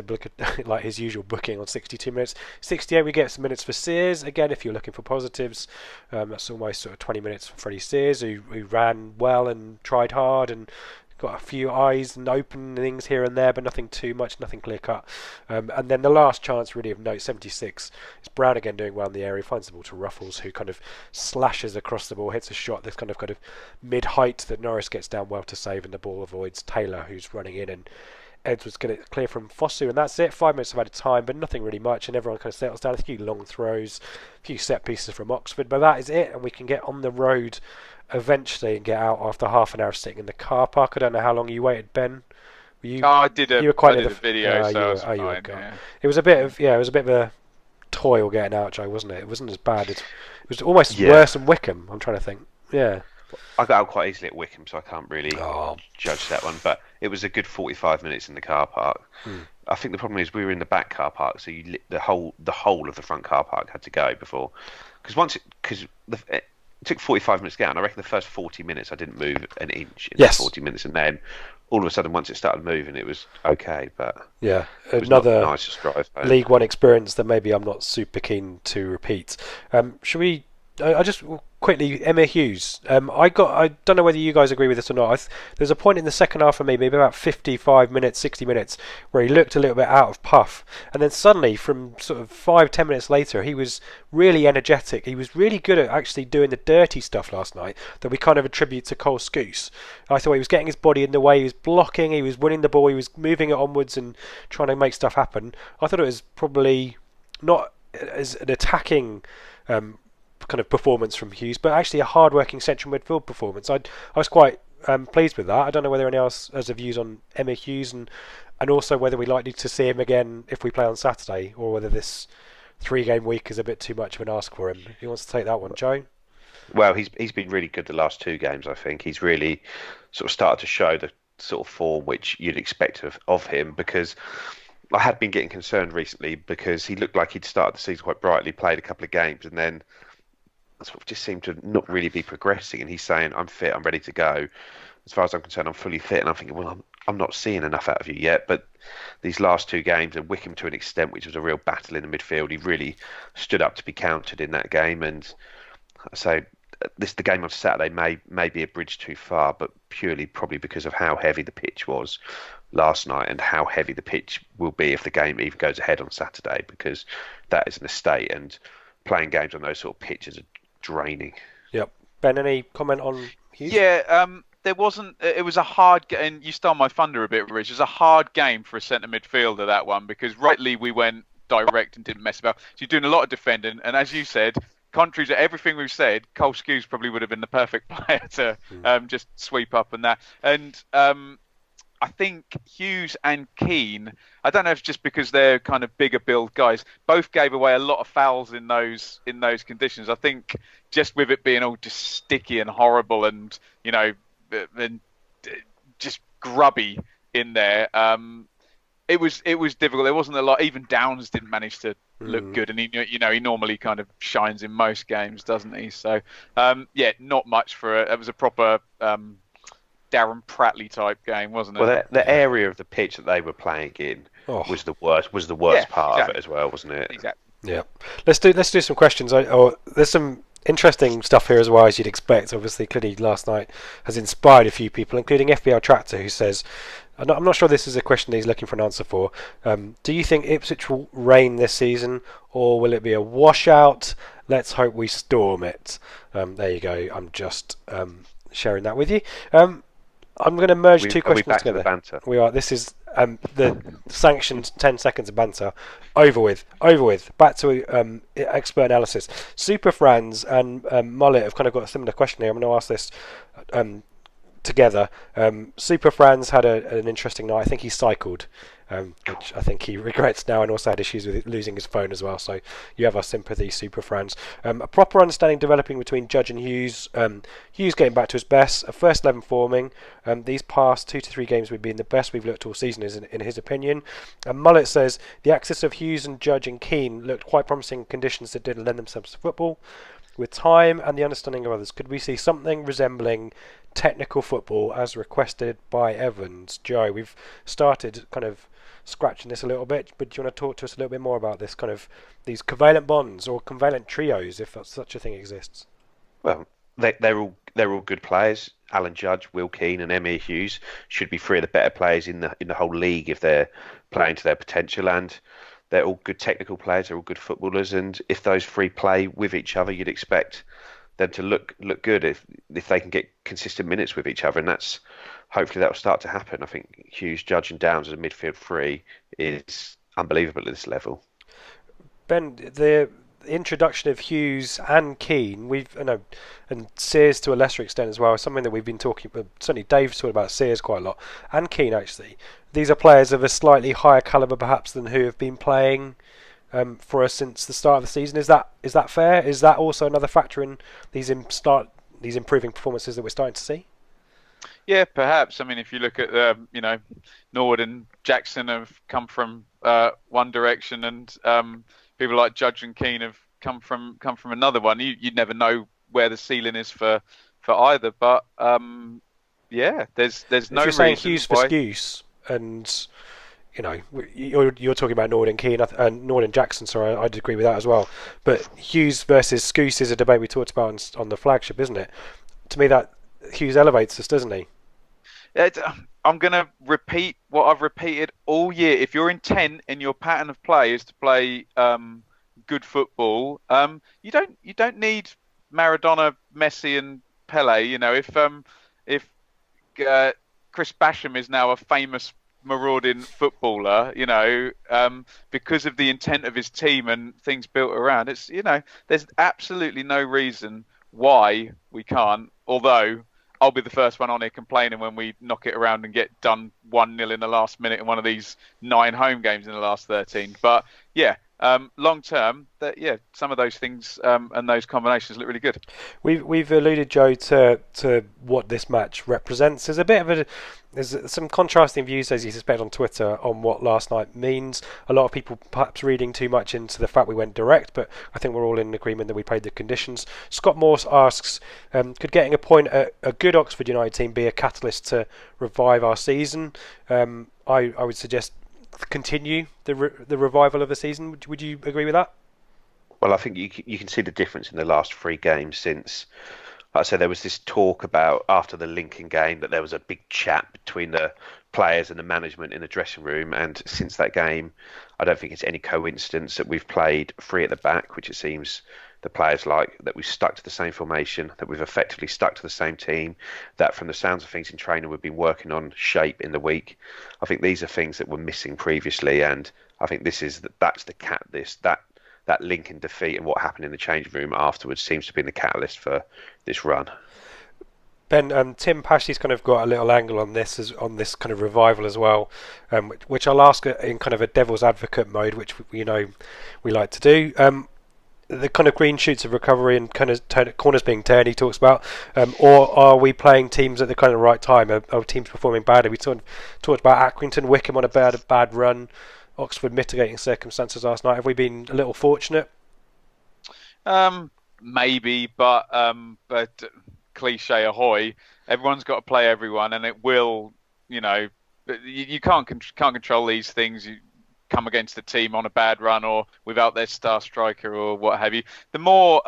like his usual booking on 62 minutes. 68 we get some minutes for Sears. Again, if you're looking for positives, that's almost sort of 20 minutes for Freddie Sears, who ran well and tried hard and got a few eyes and openings here and there, but nothing too much, nothing clear cut. And then the last chance really of note, 76, is Brown again doing well in the area, finds the ball to Ruffles, who kind of slashes across the ball, hits a shot that's kind of mid-height that Norris gets down well to save, and the ball avoids Taylor, who's running in, and Edwards get it clear from Fosu, and that's it. 5 minutes of added time, but nothing really much, and everyone kind of settles down. A few long throws, a few set pieces from Oxford, but that is it, and we can get on the road eventually and get out after half an hour sitting in the car park. I don't know how long you waited, Ben. I did a video, It was a bit of a toil getting out, Joe, wasn't it? It wasn't as bad. It was almost worse than Wickham. I'm trying to think. Yeah. I got out quite easily at Wickham, so I can't really judge that one. But it was a good 45 minutes in the car park. I think the problem is we were in the back car park, so the whole of the front car park had to go before. Because it took 45 minutes to get out, and I reckon the first 40 minutes I didn't move an inch in 40 minutes, and then all of a sudden once it started moving, it was okay. But yeah, it was another not nice drive home. League One experience that maybe I'm not super keen to repeat. Should we? I just quickly, Emma Hughes. I don't know whether you guys agree with this or not. There's a point in the second half for me, maybe about 55 minutes, 60 minutes, where he looked a little bit out of puff, and then suddenly, from sort of 5-10 minutes later, he was really energetic. He was really good at actually doing the dirty stuff last night that we kind of attribute to Cole Scouse. I thought he was getting his body in the way, he was blocking, he was winning the ball, he was moving it onwards and trying to make stuff happen. I thought it was probably not as an attacking kind of performance from Hughes, but actually a hard-working central midfield performance. I was quite pleased with that. I don't know whether anyone else has a views on Emma Hughes, and also whether we're likely to see him again if we play on Saturday, or whether this 3-game week is a bit too much of an ask for him. Who wants to take that one, Joe? Well, he's been really good the last 2 games, I think. He's really sort of started to show the sort of form which you'd expect of him, because I had been getting concerned recently because he looked like he'd started the season quite brightly, played a couple of games, and then sort of just seemed to not really be progressing. And he's saying, "I'm fit, I'm ready to go. As far as I'm concerned, I'm fully fit." And I'm thinking, well, I'm not seeing enough out of you yet. But these last 2 games, and Wickham to an extent, which was a real battle in the midfield, he really stood up to be counted in that game. And so the game on Saturday may be a bridge too far, but purely probably because of how heavy the pitch was last night, and how heavy the pitch will be if the game even goes ahead on Saturday, because that is an estate, and playing games on those sort of pitches are draining. Yep. Ben, any comment on Hughes? Yeah, there wasn't. It was a hard game, and you stole my thunder a bit, Rich. It was a hard game for a centre midfielder, that one, because rightly we went direct and didn't mess about. So you're doing a lot of defending, and as you said, contrary to everything we've said, Cole Scouse probably would have been the perfect player to just sweep up and that. And I think Hughes and Keane, I don't know if it's just because they're kind of bigger build guys, both gave away a lot of fouls in those conditions. I think just with it being all just sticky and horrible and, you know, and just grubby in there, it was difficult. There wasn't a lot. Even Downs didn't manage to look good, and he normally kind of shines in most games, doesn't he? So not much for it was a proper Darren Prattley type game, wasn't it? Well, the area of the pitch that they were playing in was the worst part of it as well, wasn't it? Exactly. Yeah. Let's do some questions. There's some interesting stuff here as well, as you'd expect. Obviously, clearly last night has inspired a few people, including FBL Tractor, who says, I'm not sure this is a question that he's looking for an answer for. Do you think Ipswich will reign this season, or will it be a washout? Let's hope we storm it. There you go. I'm just sharing that with you. I'm going to merge 2 questions together. To the banter? We are. This is the sanctioned 10 seconds of banter. Over with. Back to expert analysis. Super Franz and Mullet have kind of got a similar question here. I'm going to ask this together. Super Franz had an interesting night. I think he cycled, which I think he regrets now, and also had issues with losing his phone as well. So you have our sympathy, Super Franz. A proper understanding developing between Judge and Hughes. Hughes getting back to his best. A first 11 forming. These past 2 to 3 games we've been the best we've looked all season, in his opinion. And Mullet says the access of Hughes and Judge and Keane looked quite promising conditions that didn't lend themselves to football. With time and the understanding of others, could we see something resembling technical football as requested by Evans? Joe, we've started kind of scratching this a little bit, but do you want to talk to us a little bit more about this kind of these covalent bonds or covalent trios, if such a thing exists? Well, they're all good players. Alan Judge, Will Keane, and Emir Hughes should be three of the better players in the whole league if they're playing to their potential, and they're all good technical players. They're all good footballers, and if those three play with each other, you'd expect them to look good if they can get consistent minutes with each other, and that's hopefully that will start to happen. I think Hughes, Judge, and Downs as a midfield three is unbelievable at this level. Ben, the introduction of Hughes and Keane, and Sears to a lesser extent as well, something that we've been talking about. Certainly, Dave's talked about Sears quite a lot, and Keane actually. These are players of a slightly higher calibre, perhaps, than who have been playing for us since the start of the season. Is that fair? Is that also another factor in these improving performances that we're starting to see? Yeah, perhaps. I mean, if you look at Norwood and Jackson have come from one direction, and people like Judge and Keane have come from another one. You'd never know where the ceiling is for either. But yeah, there's no reason. If you're saying Hughes for Skuse, and you're talking about Norwood and Keane, Norwood and Jackson. Sorry, I'd agree with that as well. But Hughes versus Skuse is a debate we talked about on the flagship, isn't it? To me, that Hughes elevates us, doesn't he? I'm going to repeat what I've repeated all year. If your intent in your pattern of play is to play good football, you don't need Maradona, Messi, and Pele. If Chris Basham is now a famous marauding footballer, because of the intent of his team and things built around, there's absolutely no reason why we can't. Although I'll be the first one on here complaining when we knock it around and get done 1-0 in the last minute in one of these 9 home games in the last 13. But yeah, long term, some of those things and those combinations look really good. We've alluded, Joe, to what this match represents. There's some contrasting views, as you suspect, on Twitter on what last night means. A lot of people perhaps reading too much into the fact we went direct, but I think we're all in agreement that we played the conditions. Scott Morse asks, could getting a point at a good Oxford United team be a catalyst to revive our season? I would suggest continue the revival of the season. Would you agree with that? Well, I think you can see the difference in the last 3 games since. Like I said, there was this talk about after the Lincoln game that there was a big chat between the players and the management in the dressing room, and since that game, I don't think it's any coincidence that we've played 3 at the back, which it seems the players like, that we've stuck to the same formation, that we've effectively stuck to the same team, that from the sounds of things in training we've been working on shape in the week. I think these are things that were missing previously, and I think that's the catalyst. That Lincoln defeat and what happened in the changing room afterwards seems to be the catalyst for this run. Ben, Tim Pashley's kind of got a little angle on this kind of revival as well, which I'll ask in kind of a devil's advocate mode, which we like to do. The kind of green shoots of recovery and kind of corners being turned he talks about, or are we playing teams at the kind of right time? Are teams performing badly? We talked about Accrington, Wickham on a bad run, Oxford mitigating circumstances last night. Have we been a little fortunate? Maybe, but cliche ahoy, everyone's got to play everyone, and it will, you can't control these things. You come against the team on a bad run or without their star striker or what have you. The more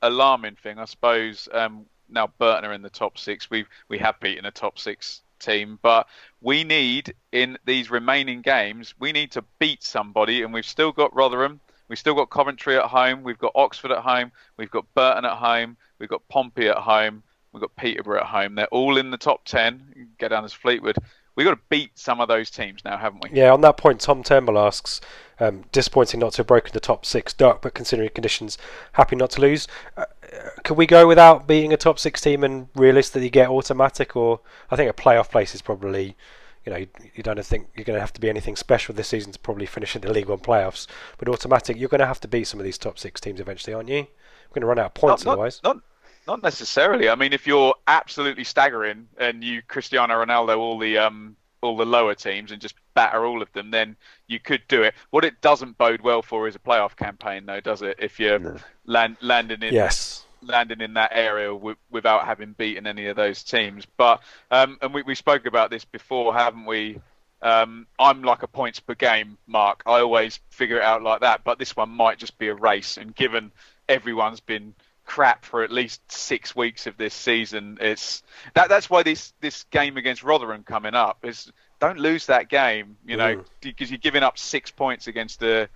alarming thing, I suppose, now Burton are in the top 6. We have beaten a top 6 team, but we need, in these remaining games, we need to beat somebody, and we've still got Rotherham, we've still got Coventry at home, we've got Oxford at home, we've got Burton at home, we've got Pompey at home, we've got Peterborough at home. They're all in the top 10. You can get down as Fleetwood. We've got to beat some of those teams now, haven't we? Yeah, on that point, Tom Turnbull asks, disappointing not to have broken the top 6 duck, but considering conditions, happy not to lose. Could we go without beating a top 6 team and realistically get automatic? Or I think a playoff place is probably, you don't think you're going to have to be anything special this season to probably finish in the League One playoffs. But automatic, you're going to have to beat some of these top 6 teams eventually, aren't you? We're going to run out of points otherwise. Not necessarily. I mean, if you're absolutely staggering and you Cristiano Ronaldo all the lower teams and just batter all of them, then you could do it. What it doesn't bode well for is a playoff campaign, though, does it? If you're landing in that area without having beaten any of those teams. But and we spoke about this before, haven't we? I'm like a points per game mark. I always figure it out like that. But this one might just be a race, and given everyone's been crap for at least 6 weeks of this season. That's why this game against Rotherham coming up is, don't lose that game, because you're giving up 6 points against a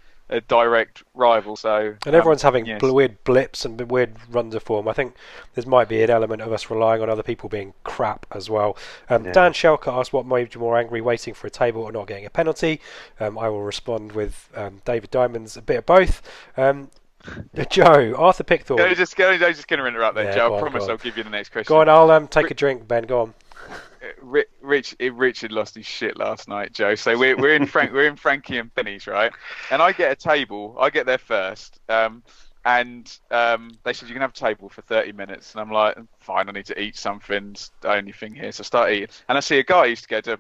direct rival. So everyone's having weird blips and weird runs of form. I think there might be an element of us relying on other people being crap as well. Dan Shelker asked what made you more angry, waiting for a table or not getting a penalty. I will respond with David Diamond's a bit of both. Joe, Arthur Pickthorne. I'm just going to interrupt there, Joe. I promise I'll give you the next question. Go on, I'll take a drink, Ben. Go on. Richard lost his shit last night, Joe. So we're in Frankie and Benny's, right? And I get a table. I get there first, and they said you can have a table for 30 minutes, and I'm like, fine. I need to eat something. It's the only thing here, so I start eating. And I see a guy I used to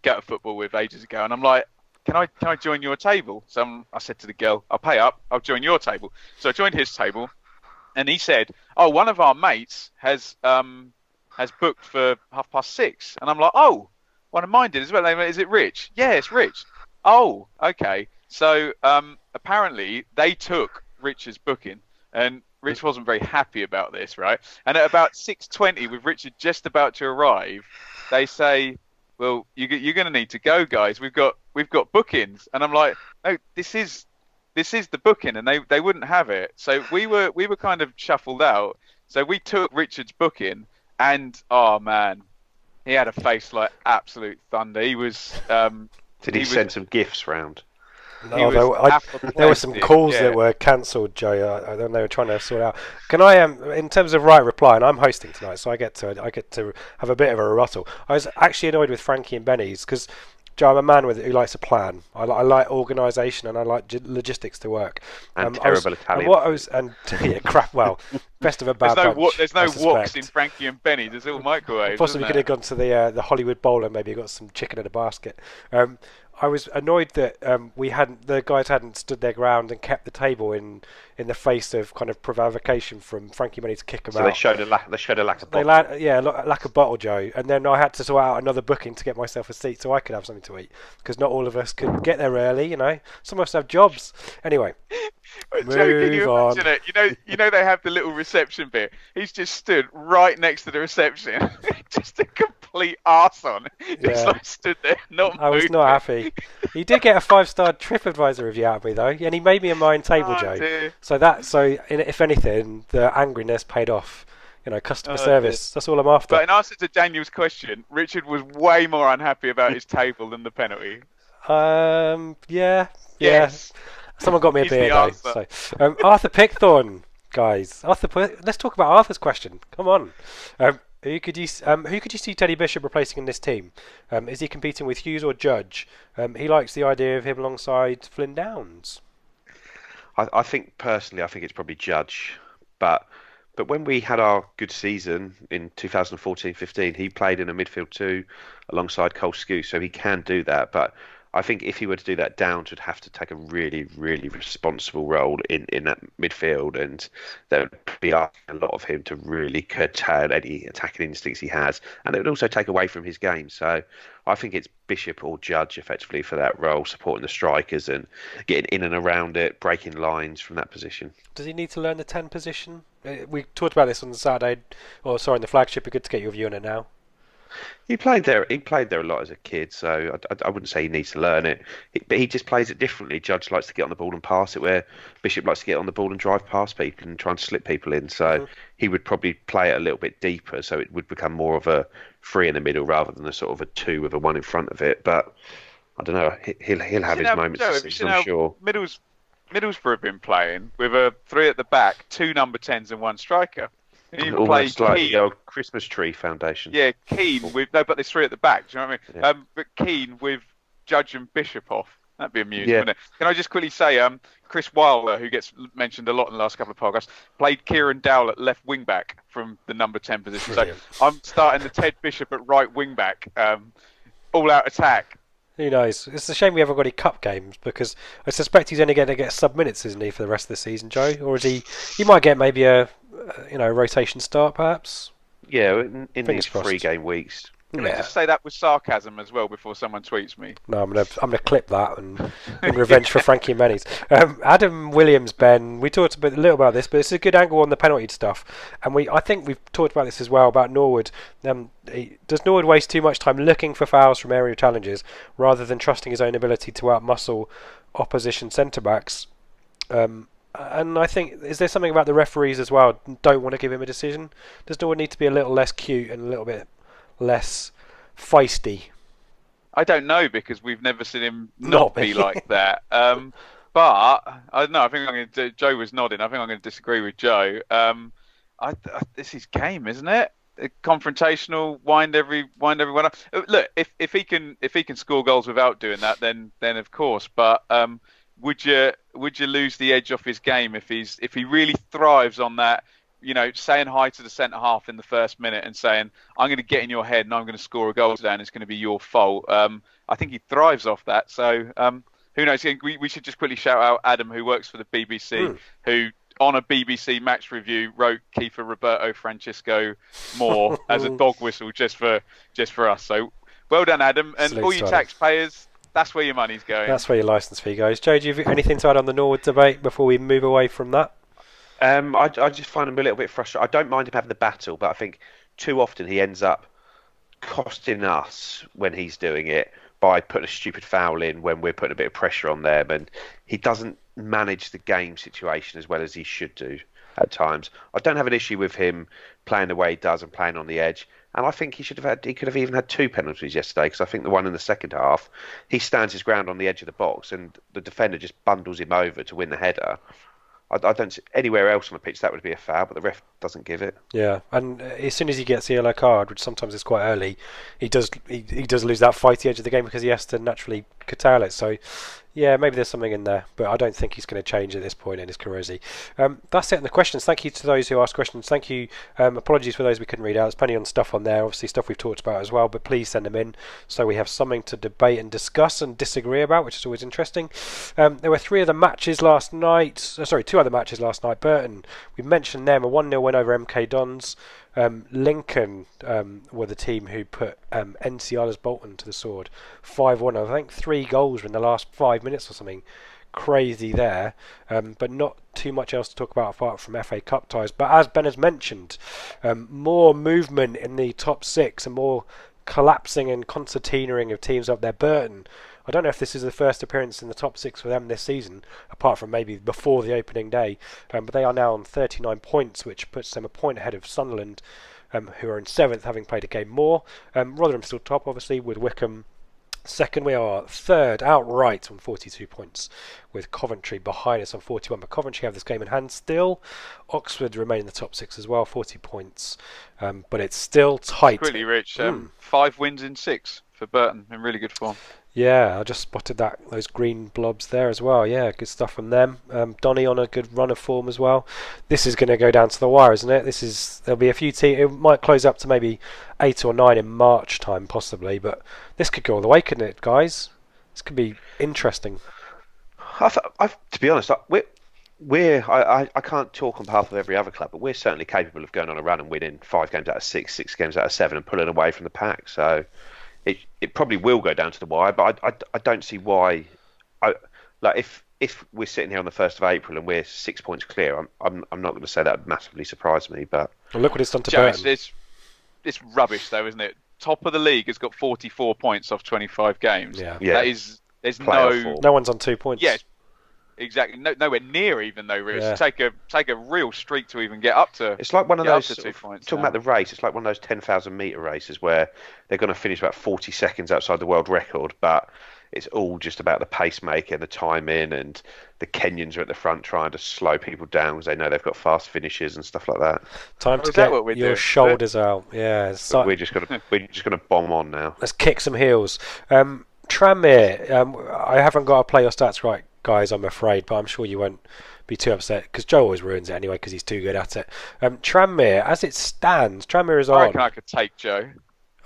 go to football with ages ago, and I'm like, can I join your table? So I said to the girl, I'll pay up. I'll join your table. So I joined his table, and he said, oh, one of our mates has booked for 6:30. And I'm like, oh, one of mine did as well. Is it Rich? Yeah, it's Rich. Oh, okay. So apparently they took Richard's booking, and Rich wasn't very happy about this, right? And at about 6:20, with Richard just about to arrive, they say, well, you're going to need to go, guys. We've got bookings. And I'm like, no, this is the booking, and they wouldn't have it. So we were kind of shuffled out. So we took Richard's booking. And oh man, he had a face like absolute thunder. He was. Did he send some gifts round? No, there were some calls that were cancelled, Joe. I don't know. They were trying to sort out. Can I in terms of right reply, and I'm hosting tonight, so I get to have a bit of a rebuttal. I was actually annoyed with Frankie and Benny's because, Joe, I'm a man who likes a plan. I like organisation and I like logistics to work. And terrible Italian. Crap. Well, best of a bad bunch. There's no woks in Frankie and Benny. There's all microwaves. Possibly could have gone to the Hollywood Bowl and maybe got some chicken in a basket. I was annoyed that the guys hadn't stood their ground and kept the table in the face of kind of provocation from Frankie Money to kick them out. So they showed a lack of bottle. Lack of bottle, Joe. And then I had to sort out another booking to get myself a seat so I could have something to eat, because not all of us could get there early. Some of us have mobs. Anyway, Joe, can you imagine it? You know they have the little reception bit. He's just stood right next to the reception, just a complete arse on. Just stood there, I was not happy. He did get a 5-star TripAdvisor review out of me though, and he made me a mine table, Joe. Dear. So if anything, the angriness paid off. Customer service. Dear. That's all I'm after. But in answer to Daniel's question, Richard was way more unhappy about his table than the penalty. Yeah. Yes. Someone got me a beer though. So, Arthur Pickthorne, guys. Let's talk about Arthur's question. Come on. Who could you see Teddy Bishop replacing in this team? Is he competing with Hughes or Judge? He likes the idea of him alongside Flynn Downs. I think it's probably Judge, but when we had our good season in 2014-15, he played in a midfield 2 alongside Cole Scouse, so he can do that. But I think if he were to do that, Downs would have to take a really, really responsible role in that midfield, and there would be asking a lot of him to really curtail any attacking instincts he has, and it would also take away from his game. So I think it's Bishop or Judge effectively for that role, supporting the strikers and getting in and around it, breaking lines from that position. Does he need to learn the 10 position? We talked about this on the Saturday, in the flagship. It'd be good to get your view on it now. He played there a lot as a kid, so I wouldn't say he needs to learn it. But he just plays it differently. Judge likes to get on the ball and pass it, where Bishop likes to get on the ball and drive past people and try and slip people in. So he would probably play it a little bit deeper, so it would become more of a 3 in the middle rather than a sort of a 2 with a 1 in front of it. But I don't know. He'll have his moments, I'm sure. Middlesbrough have been playing with a 3 at the back, 2 number 10s and 1 striker. Almost like the old Christmas tree foundation. Yeah, Keane but there's 3 at the back. Do you know what I mean? But Keane with Judge and Bishop off. That'd be amusing, wouldn't it? Can I just quickly say, Chris Wilder, who gets mentioned a lot in the last couple of podcasts, played Kieran Dowell at left wing back from the number 10 position. So I'm starting the Ted Bishop at right wing back, all out attack. Who knows? It's a shame we haven't got any cup games, because I suspect he's only going to get sub minutes, isn't he, for the rest of the season, Joe? Or is he might get maybe a rotation start, perhaps? Yeah, in these 3 game weeks. Can I just say that with sarcasm as well before someone tweets me? No, I'm gonna clip that and in revenge for Frankie Mennies. Adam Williams, Ben. We talked a little about this, but it's a good angle on the penalty stuff, and I think we've talked about this as well about Norwood. Does Norwood waste too much time looking for fouls from aerial challenges rather than trusting his own ability to outmuscle opposition centre backs? And I think, is there something about the referees as well? Don't want to give him a decision? Does Norwood need to be a little less cute and a little bit less feisty? I don't know, because we've never seen him not be like that. But I don't know. I think I'm going to. Joe was nodding. I think I'm going to disagree with Joe. This is game, isn't it? Confrontational, wind everyone up. Look, if he can score goals without doing that, then of course. But would you lose the edge off his game if he really thrives on that? Saying hi to the centre half in the first minute and saying, I'm going to get in your head and I'm going to score a goal today and it's going to be your fault. I think he thrives off that. So who knows? We should just quickly shout out Adam, who works for the BBC, who on a BBC match review wrote Kiefer Roberto Francisco Moore as a dog whistle just for us. So well done, Adam. And all you taxpayers, that's where your money's going. That's where your licence fee goes. Joe, do you have anything to add on the Norwood debate before we move away from that? I just find him a little bit frustrated. I don't mind him having the battle, but I think too often he ends up costing us when he's doing it by putting a stupid foul in when we're putting a bit of pressure on them, and he doesn't manage the game situation as well as he should do at times. I don't have an issue with him playing the way he does and playing on the edge, and I think he could have even had 2 penalties yesterday, because I think the one in the second half, he stands his ground on the edge of the box and the defender just bundles him over to win the header. I don't see anywhere else on the pitch that would be a foul, but the ref doesn't give it. Yeah, and as soon as he gets the yellow card, which sometimes is quite early, he does lose that fighty edge of the game because he has to naturally curtail it. So, yeah, maybe there's something in there, but I don't think he's going to change at this point in his career. That's it on the questions. Thank you to those who asked questions. Thank you. Apologies for those we couldn't read out. There's plenty on stuff on there, obviously stuff we've talked about as well, but please send them in so we have something to debate and discuss and disagree about, which is always interesting. There were 2 other matches last night. Burton, we mentioned them, a 1-0 win over MK Dons. Lincoln were the team who put NCR's Bolton to the sword 5-1. I think 3 goals were in the last 5 minutes or something crazy there, but not too much else to talk about apart from FA Cup ties. But as Ben has mentioned, more movement in the top 6 and more collapsing and concertinaing of teams up there. Burton, I don't know if this is the first appearance in the top 6 for them this season, apart from maybe before the opening day, but they are now on 39 points, which puts them a point ahead of Sunderland, who are in 7th, having played a game more. Rotherham still top, obviously, with Wickham second. We are 3rd outright on 42 points, with Coventry behind us on 41, but Coventry have this game in hand still. Oxford remain in the top 6 as well, 40 points, but it's still tight. Quickly, Rich, 5 wins in 6 for Burton, in really good form. Yeah, I just spotted those green blobs there as well. Yeah, good stuff from them. Donny on a good run of form as well. This is going to go down to the wire, isn't it? There'll be a few teams. It might close up to maybe 8 or 9 in March time, possibly. But this could go all the way, couldn't it, guys? This could be interesting. To be honest, I can't talk on behalf of every other club, but we're certainly capable of going on a run and winning 5 games out of 6, 6 games out of 7, and pulling away from the pack. So it probably will go down to the wire, but I don't see why. If we're sitting here on the 1st of April and we're 6 points clear, I'm not going to say that would massively surprise me. But look what it's done to Burton. It's rubbish though, isn't it? Top of the league has got 44 points off 25 games. Yeah. That is. There's no one's on 2 points. Yeah. Exactly, nowhere near even though, Rich. Yeah. Take a real streak to even get up to. It's like one of those. 2 points talking about the race, it's like one of those 10,000 metre races where they're going to finish about 40 seconds outside the world record, but it's all just about the pacemaker and the timing, and the Kenyans are at the front trying to slow people down because they know they've got fast finishes and stuff like that. Time to get your shoulders out. Yeah, we're just gonna bomb on now. Let's kick some heels. Tranmere, I haven't got to play your stats right, guys, I'm afraid, but I'm sure you won't be too upset because Joe always ruins it anyway because he's too good at it. Tranmere, as it stands, Tranmere is on. I reckon I could take Joe.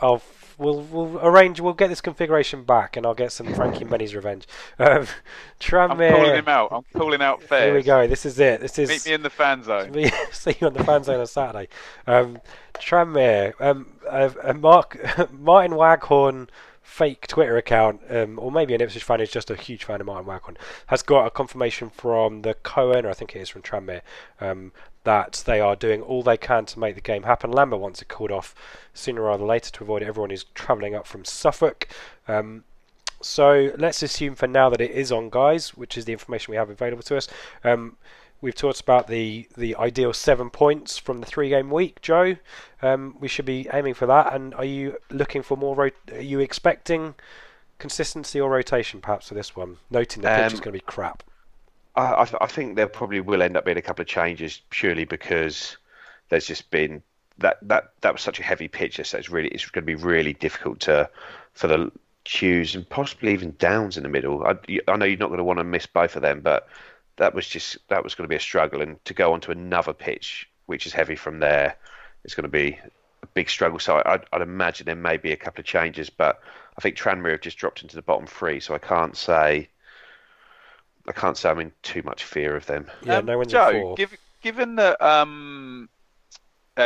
We'll arrange. We'll get this configuration back, and I'll get some Frankie Benny's revenge. Tranmere. I'm calling him out. I'm calling out Fairs. Here we go. This is it. This is. Meet me in the fan zone. See you on the fan zone on Saturday. Tranmere. Martin Waghorn, fake Twitter account, or maybe an Ipswich fan who's just a huge fan of Martin Waghorn, has got a confirmation from the co-owner, I think it is from Tranmere, that they are doing all they can to make the game happen. Lambert wants it called off sooner rather than later to avoid everyone who's travelling up from Suffolk. So let's assume for now that it is on, guys, which is the information we have available to us. We've talked about the ideal 7 points from the 3-game week, Joe. We should be aiming for that. And are you looking for more? Are you expecting consistency or rotation, perhaps, for this one? Noting the pitch is going to be crap. I think there probably will end up being a couple of changes purely because there's just been that was such a heavy pitch, so it's going to be really difficult for the Hughes and possibly even Downs in the middle. I know you're not going to want to miss both of them, but that was going to be a struggle, and to go onto another pitch which is heavy from there, it's going to be a big struggle. So I'd imagine there may be a couple of changes, but I think Tranmere have just dropped into the bottom 3, so I can't say I'm in too much fear of them. Yeah, no one's Joe, given that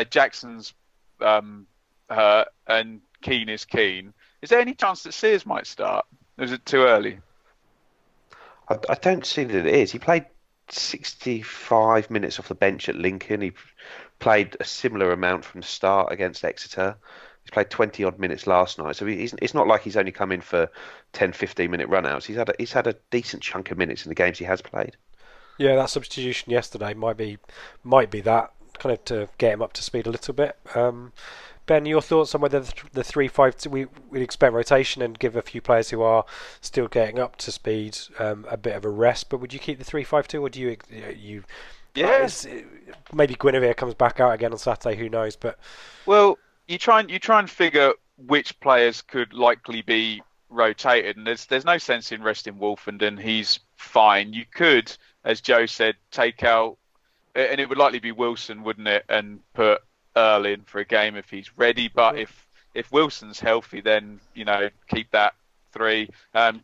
Jackson's hurt and Keane is keen, is there any chance that Sears might start? Or is it too early? I don't see that it is. He played 65 minutes off the bench at Lincoln. He played a similar amount from the start against Exeter. He's played 20-odd minutes last night. So it's not like he's only come in for 10, 15-minute run-outs. He's had a decent chunk of minutes in the games he has played. Yeah, that substitution yesterday might be that, kind of to get him up to speed a little bit. Ben, your thoughts on whether the 3-5 we'd expect rotation and give a few players who are still getting up to speed a bit of a rest, but would you keep the 3-5-2, or do you Yes. Maybe Guinevere comes back out again on Saturday, who knows? But well, you try and figure which players could likely be rotated, and there's no sense in resting Wolfenden. He's fine. You could, as Joe said, take out, and it would likely be Wilson, wouldn't it, and put Earl in for a game if he's ready. But if Wilson's healthy, then keep that 3.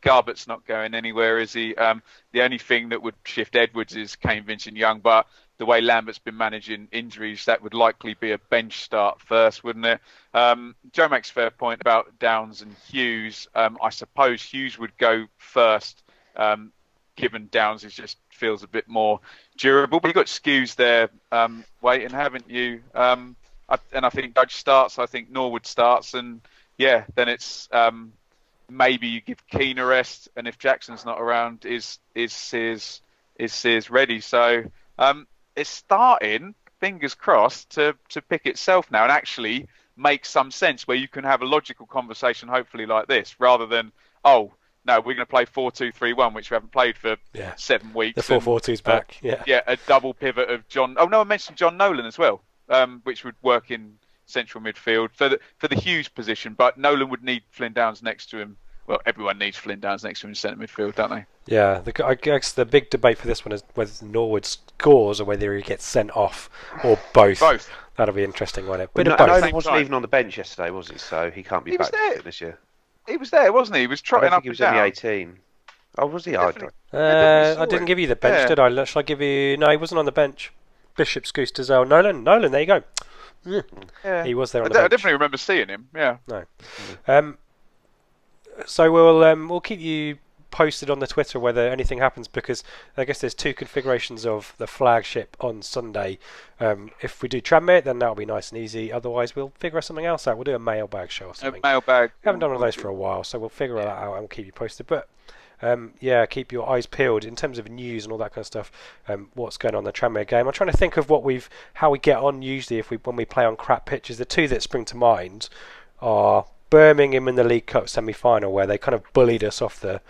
Garbutt's not going anywhere, is he? The only thing that would shift Edwards is Kane Vincent-Young, but the way Lambert's been managing injuries, that would likely be a bench start first, wouldn't it? Joe makes a fair point about Downs and Hughes. I suppose Hughes would go first, given Downs just feels a bit more durable. But you've got Skews there waiting, haven't you? And I think Dodge starts. I think Norwood starts, and then it's maybe you give Keane a rest, and if Jackson's not around, is Sears ready? So it's starting, fingers crossed, to pick itself now and actually make some sense where you can have a logical conversation, hopefully like this, rather than no, we're going to play 4-2-3-1, which we haven't played for 7 weeks. The 4-4-2's back. Yeah, a double pivot of John. Oh no, I mentioned John Nolan as well, which would work in central midfield for the Hughes position. But Nolan would need Flynn Downs next to him. Well, everyone needs Flynn Downs next to him in centre midfield, don't they? Yeah, I guess the big debate for this one is whether Norwood scores or whether he gets sent off, or both. Both. That'll be interesting, won't it? But Nolan wasn't even on the bench yesterday, was he? So he can't be back this year. He was there, wasn't he? He was trotting up and down. He was only 18. Oh, was he? I didn't give you the bench, did I? Shall I give you... No, he wasn't on the bench. Bishop, Scouse, Dazelle, Nolan, there you go. Yeah. He was there on the bench. I definitely remember seeing him, yeah. No. So we'll keep you posted on the Twitter whether anything happens, because I guess there's 2 configurations of the flagship on Sunday. If we do Tranmere, then that'll be nice and easy. Otherwise, we'll figure something else out. We'll do a mailbag show or something. A mailbag. We haven't done one of those for a while, so we'll figure that out and we'll keep you posted. But keep your eyes peeled in terms of news and all that kind of stuff. What's going on in the Tranmere game? I'm trying to think of how we get on usually when we play on crap pitches. The 2 that spring to mind are Birmingham in the League Cup semi-final, where they kind of bullied us off the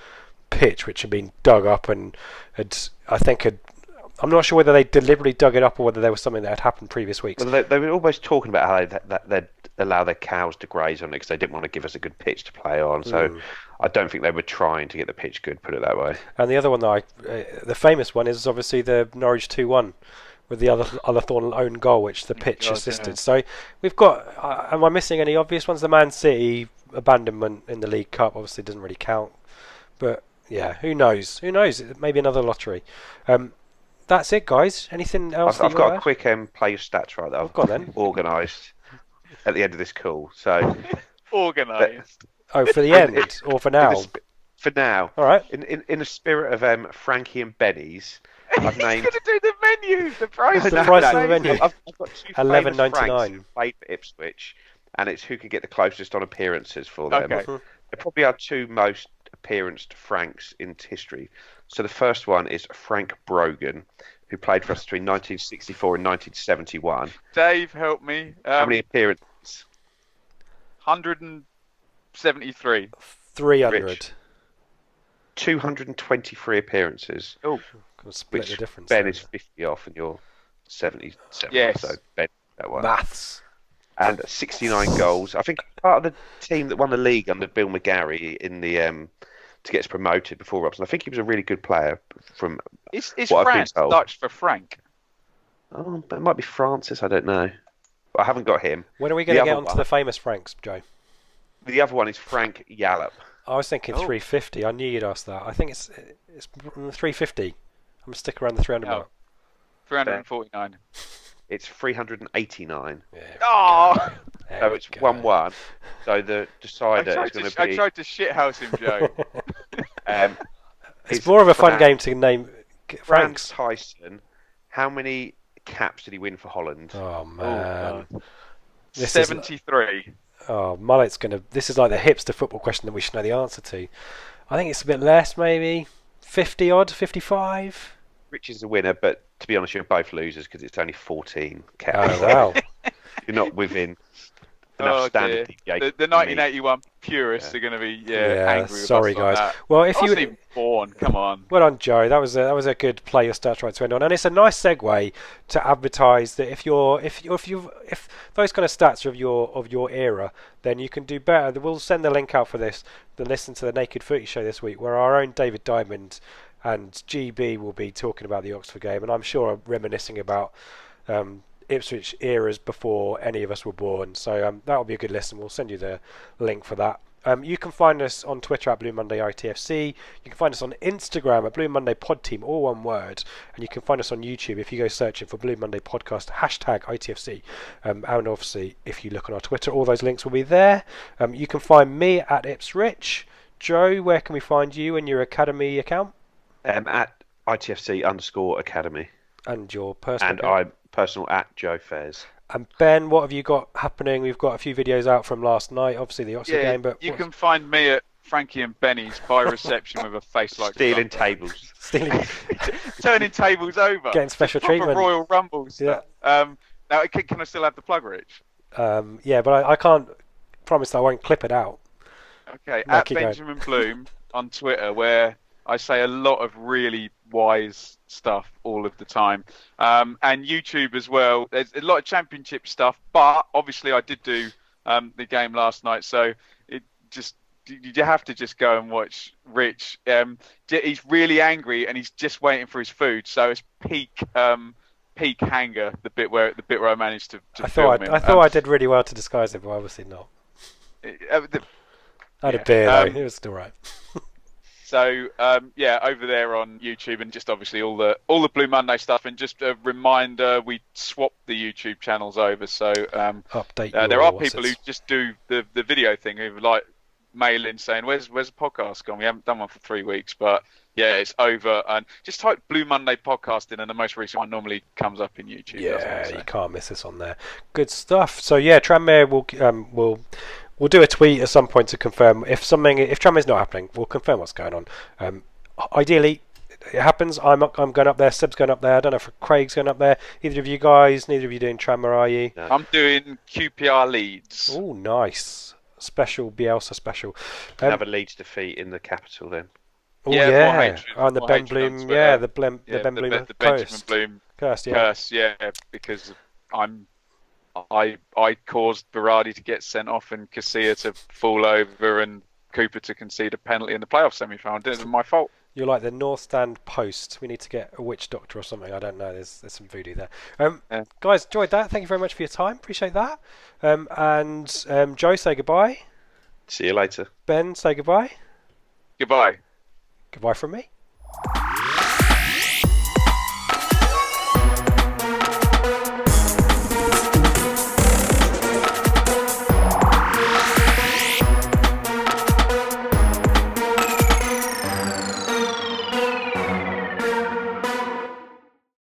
pitch, which had been dug up, and I'm not sure whether they deliberately dug it up or whether there was something that had happened previous weeks. Well, they were almost talking about how they'd allow their cows to graze on it because they didn't want to give us a good pitch to play on. So I don't think they were trying to get the pitch good, put it that way. And the other one, the famous one, is obviously the Norwich 2-1, with the other Thorn own goal, which the pitch assisted. So we've got. Am I missing any obvious ones? The Man City abandonment in the League Cup obviously doesn't really count, but yeah, who knows? Who knows? Maybe another lottery. That's it, guys. Anything else? I've got a quick play your stats right that I've got then organised at the end of this call. So organised. Oh, for the end or for now? For now. All right. In the spirit of Frankie and Benny's, I've named. He's going to do the menu. The price. The price of the menu. I've got two $11.99 who played for Ipswich, and it's who can get the closest on appearances for them. Okay. They probably are two most appearanced Franks in history. So the first one is Frank Brogan, who played for us between 1964 and 1971. Dave, help me. How many appearances? 173. 300. Rich. 223 appearances. Oh, split the difference. Ben is 50 off, and you're 77. Yes. So Ben, that one. Maths. And 69 goals. I think part of the team that won the league under Bill McGarry in the to get us promoted before Robson. I think he was a really good player. From is what I've been France told. Dutch for Frank? Oh, it might be Francis. I don't know. But I haven't got him. When are we going to get onto the famous Franks, Joe? The other one is Frank Yallop. I was thinking 350. I knew you'd ask that. I think it's 350. I'm going to stick around the 300 mark. 349. It's 389. Yeah, oh! So it's 1-1. So the decider is going to be... I tried to shithouse him, Joe. It's more of a fun game to name Franks. Tyson, how many caps did he win for Holland? Oh, man. 73. Mullet's going to... This is like the hipster football question that we should know the answer to. I think it's a bit less, maybe. 50-odd, 55? Rich is the winner, but to be honest, you're both losers because it's only 14 caps. Oh, wow. You're not within enough standard deviation. The 1981 purists are going to be angry with sorry, us guys. That. Well, if I you wasn't even born. Come on. Well done, Joe. That was a good play your stats right to end on, and it's a nice segue to advertise that if those kind of stats are of your era, then you can do better. We'll send the link out for this. Then listen to the Naked Footy show this week, where our own David Diamond and GB will be talking about the Oxford game, and I'm sure reminiscing about Ipswich eras before any of us were born. So that'll be a good listen. We'll send you the link for that. You can find us on Twitter at Blue Monday ITFC. You can find us on Instagram at Blue Monday Pod Team, all one word. And you can find us on YouTube if you go searching for Blue Monday Podcast, hashtag ITFC. And obviously, if you look on our Twitter, all those links will be there. You can find me at Ipswich. Joe, where can we find you and your Academy account? At ITFC_Academy. And your personal And I'm personal at Joe Fairs. And Ben, what have you got happening? We've got a few videos out from last night, obviously the Oxford game. But you can find me at Frankie and Benny's by reception with a face like stealing tables, turning tables over, getting special treatment, Royal Rumbles. Yeah. Now, can I still have the plug, Rich? Yeah, but I can't promise that I won't clip it out. Okay, at Benjamin Bloom on Twitter, where I say a lot of really wise stuff all of the time. And YouTube as well. There's a lot of championship stuff, but obviously I did do the game last night, so you have to just go and watch Rich. He's really angry and he's just waiting for his food, so it's peak hanger, the bit where I managed to film him. I thought I did really well to disguise it, but obviously not. I had a beer though. It was still right. So over there on YouTube, and just obviously all the Blue Monday stuff, and just a reminder, we swapped the YouTube channels over. So update. There are people who just do the video thing, who like mail in saying, "Where's the podcast gone? We haven't done one for 3 weeks, but yeah, it's over." And just type Blue Monday podcast in, and the most recent one normally comes up in YouTube. Yeah, you can't miss us on there. Good stuff. So yeah, Tranmere We'll do a tweet at some point to confirm if Tranmere's not happening. We'll confirm what's going on. Ideally, it happens. I'm going up there. Seb's going up there. I don't know if Craig's going up there. Either of you guys. Neither of you doing Tranmere, are you? No. I'm doing QPR Leeds. Oh, nice. Special Bielsa special. Another Leeds defeat in the capital then. Oh yeah. And the Ben Bloom. Yeah, the Ben Bloom. The Benjamin Bloom curse. Yeah. Curse. Yeah, because I caused Berardi to get sent off and Casilla to fall over and Cooper to concede a penalty in the playoff semi-final. It was my fault. You're like the North Stand Post. We need to get a witch doctor or something. I don't know. There's some voodoo there. Guys, enjoyed that. Thank you very much for your time. Appreciate that. Joe, say goodbye. See you later. Ben, say goodbye. Goodbye. Goodbye from me.